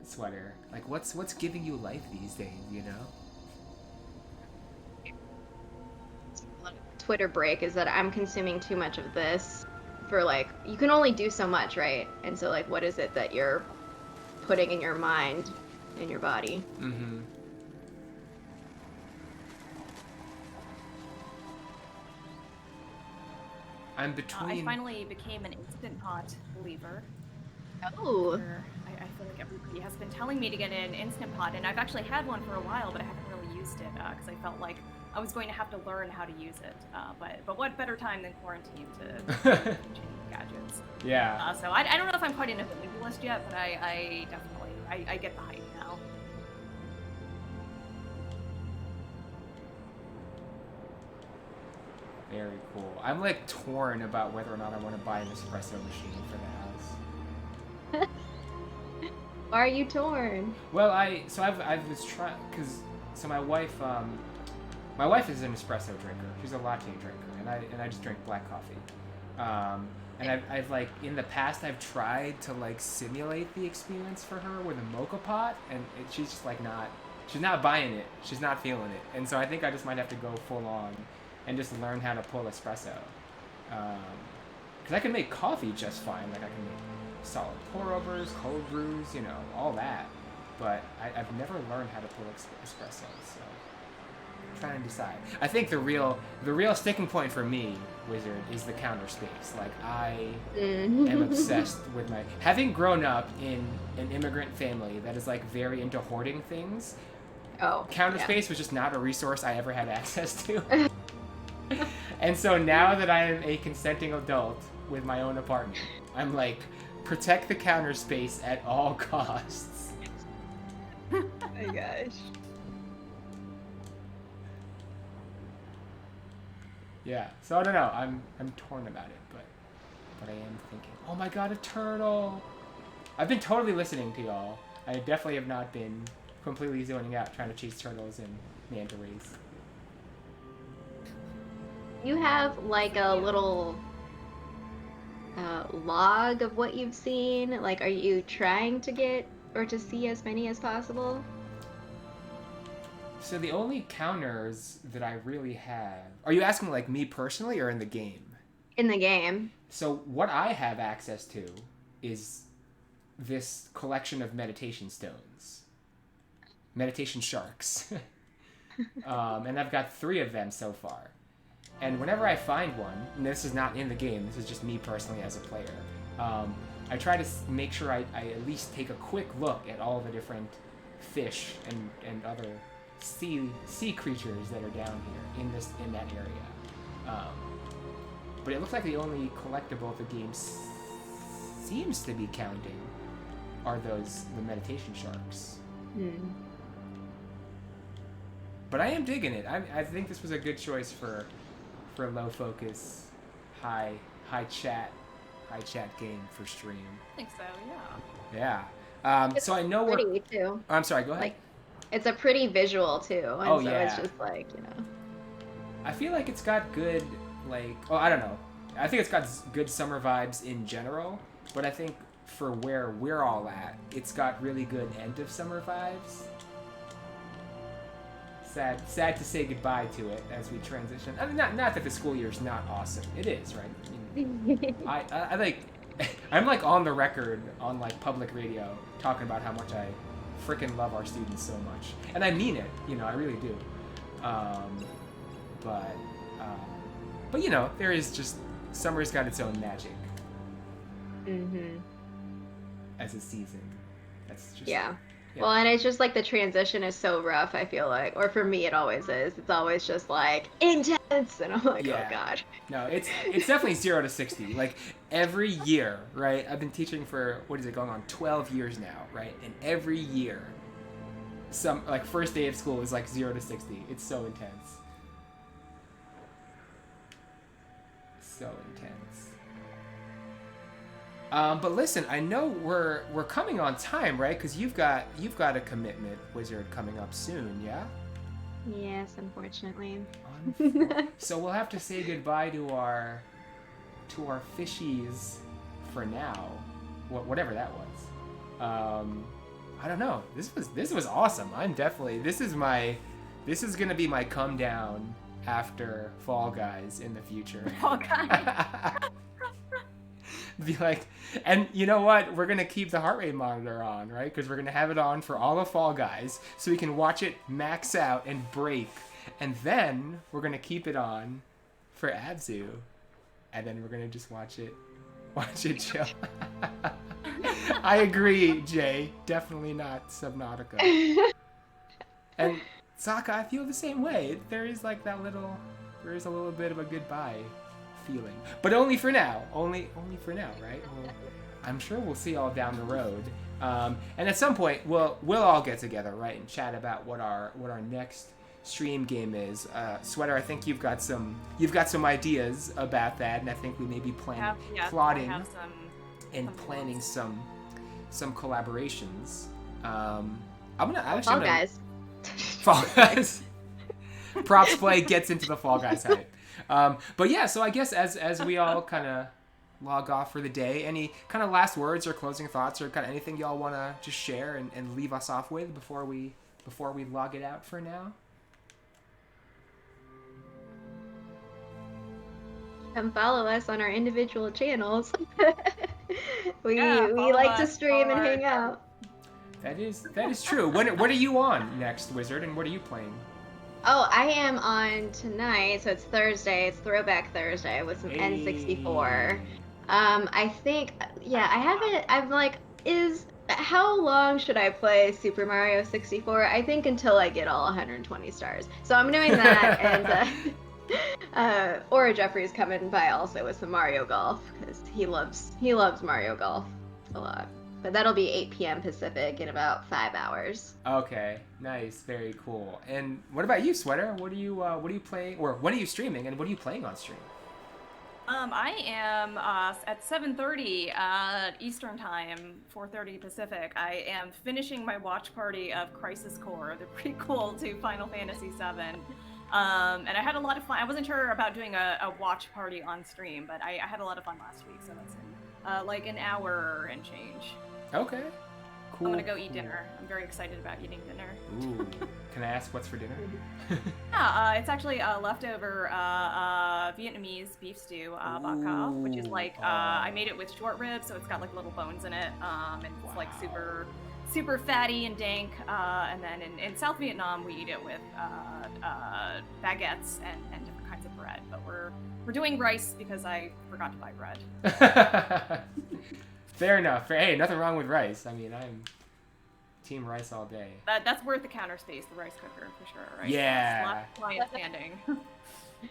sweater. Like what's giving you life these days, you know? Twitter break is that I'm consuming too much of this. For like, you can only do so much, right? And so like, what is it that you're putting in your mind, in your body? Mm-hmm. I'm between. I finally became an Instant Pot believer. Oh. I feel like everybody has been telling me to get an Instant Pot, and I've actually had one for a while, but I haven't really used it because I felt like I was going to have to learn how to use it. But what better time than quarantine to change gadgets? Yeah. So I don't know if I'm quite an individualist yet, but I definitely I get the hype now. Very cool. I'm like torn about whether or not I want to buy an espresso machine for the house. Why are you torn? Well, I was trying because my wife is an espresso drinker. She's a latte drinker, and I just drink black coffee. And I've like in the past I've tried to like simulate the experience for her with a mocha pot, and she's just like she's not buying it. She's not feeling it, and so I think I just might have to go full on and just learn how to pull espresso. Because I can make coffee just fine. Like I can make solid pour-overs, cold brews, all that. But I've never learned how to pull espresso, so I'm trying to decide. I think the real sticking point for me, Wizard, is the counter space. Like I am obsessed with having grown up in an immigrant family that is like very into hoarding things. Oh, counter space was just not a resource I ever had access to. And so now that I am a consenting adult with my own apartment, I'm like, protect the counter space at all costs. Oh my gosh. Yeah, so I don't know. I'm torn about it, but I am thinking, oh my god, a turtle! I've been totally listening to y'all. I definitely have not been completely zoning out trying to chase turtles and manta rays. You have like a little log of what you've seen? Like, are you trying to get or to see as many as possible? So the only counters that I really have... Are you asking like me personally or in the game? In the game. So what I have access to is this collection of meditation stones. Meditation sharks. And I've got 3 of them so far. And whenever I find one, and this is not in the game, this is just me personally as a player, I try to make sure I at least take a quick look at all the different fish and other sea creatures that are down here in that area. But it looks like the only collectible the game seems to be counting are the meditation sharks. But I am digging it. I think this was a good choice for low focus, high chat game for stream. I think so, yeah. Yeah. So I know pretty too. Oh, I'm sorry. Go ahead. Like, it's a pretty visual too, and Oh, so yeah. it's just like I feel like it's got good I don't know. I think it's got good summer vibes in general, but I think for where we're all at, it's got really good end of summer vibes. Sad to say goodbye to it as we transition. I mean, not that the school year's not awesome. It is, right? I mean, I like, I'm like on the record on like public radio talking about how much I freaking love our students so much, and I mean it. I really do. But there is just summer's got its own magic. As a season, that's just yeah. Well, and it's just like the transition is so rough, I feel like. Or for me, it always is. It's always just like intense. And I'm like, oh, God. No, it's definitely 0 to 60. Like every year, right? I've been teaching for, going on 12 years now, right? And every year, first day of school is like 0 to 60. It's so intense. So intense. But listen, I know we're coming on time, right? Because you've got a commitment, Wizard, coming up soon, yeah? Yes, unfortunately. So we'll have to say goodbye to our fishies for now, whatever that was. I don't know. This was awesome. This is gonna be my come down after Fall Guys in the future. Fall Guys. Be like, and you know what? We're gonna keep the heart rate monitor on, right? Because we're gonna have it on for all of Fall Guys, so we can watch it max out and break, and then we're gonna keep it on for Abzu, and then we're gonna just watch it chill. I agree, Jay. Definitely not Subnautica. And Sokka, I feel the same way. There is like a little bit of a goodbye feeling, but only for now. Only for now, right? Well, I'm sure we'll see all down the road. And at some point, we'll all get together, right, and chat about what our next stream game is. Sweater, I think you've got some ideas about that, and I think we may be plotting and planning some collaborations. I'm gonna Fall Guys. Fall Guys. ProfsPlay gets into the Fall Guys hype. But yeah, so I guess as we all kind of log off for the day, any kind of last words or closing thoughts or kind of anything y'all want to just share and leave us off with before we log it out for now? Come follow us on our individual channels. we follow like us, to stream and follow hang out. That is true. What are you on next, Wizard, and what are you playing? Oh, I am on tonight, so it's Thursday. It's Throwback Thursday with some N64. I think, yeah, I haven't. I'm like, how long should I play Super Mario 64? I think until I get all 120 stars. So I'm doing that, and Aura Jeffrey's coming by also with some Mario Golf because he loves Mario Golf a lot. But that'll be 8 p.m. Pacific in about 5 hours. Okay, nice, very cool. And what about you, Sweater? What are you playing, or when are you streaming, and what are you playing on stream? I am at 7:30 Eastern Time, 4:30 Pacific. I am finishing my watch party of Crisis Core, the prequel to Final Fantasy VII. And I had a lot of fun. I wasn't sure about doing a watch party on stream, but I had a lot of fun last week, so that's in like an hour and change. Okay, cool. I'm gonna go eat dinner. I'm very excited about eating dinner. Ooh, can I ask what's for dinner? Yeah, it's actually leftover Vietnamese beef stew, bak kha, which is like I made it with short ribs, so it's got like little bones in it, and it's like super fatty and dank. And then in South Vietnam, we eat it with baguettes and different kinds of bread. But we're doing rice because I forgot to buy bread. Fair enough. Hey, nothing wrong with rice. I mean, I'm team rice all day. That's worth the counter space, the rice cooker, for sure, right? Yeah. Client standing.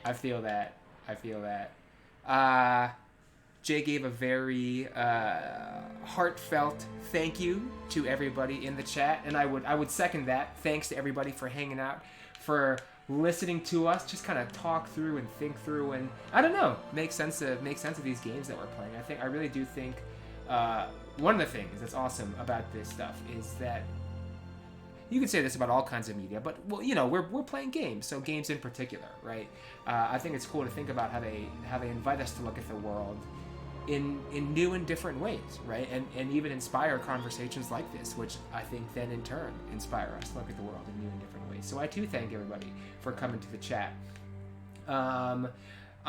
I feel that. Jay gave a very heartfelt thank you to everybody in the chat, and I would second that. Thanks to everybody for hanging out, for listening to us just kind of talk through and think through, and I don't know, make sense of these games that we're playing. I really do think one of the things that's awesome about this stuff is that you could say this about all kinds of media, but well, you know, we're playing games, so games in particular, right? I think it's cool to think about how they invite us to look at the world in new and different ways, right? And even inspire conversations like this, which I think then in turn inspire us to look at the world in new and different ways. So I too thank everybody for coming to the chat.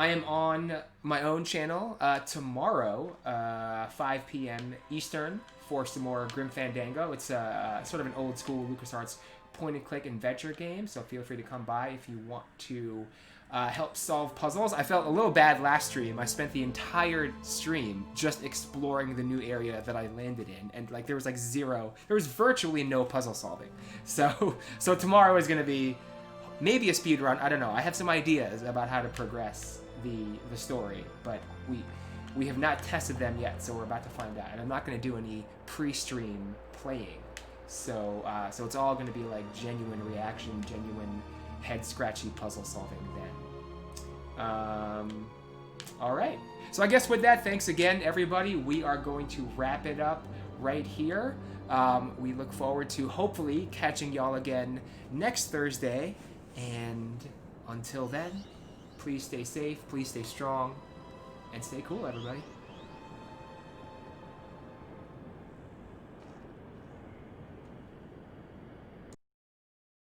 I am on my own channel tomorrow, 5 p.m. Eastern, for some more Grim Fandango. It's sort of an old school LucasArts point-and-click adventure game, so feel free to come by if you want to help solve puzzles. I felt a little bad last stream. I spent the entire stream just exploring the new area that I landed in, and like there was virtually no puzzle solving. So tomorrow is going to be maybe a speed run. I don't know. I have some ideas about how to progress the story, but we have not tested them yet, so we're about to find out. And I'm not going to do any pre-stream playing, so it's all going to be like genuine reaction, genuine head-scratchy puzzle solving then. All right. So I guess with that, thanks again, everybody. We are going to wrap it up right here. We look forward to hopefully catching y'all again next Thursday. And until then, please stay safe, please stay strong, and stay cool, everybody.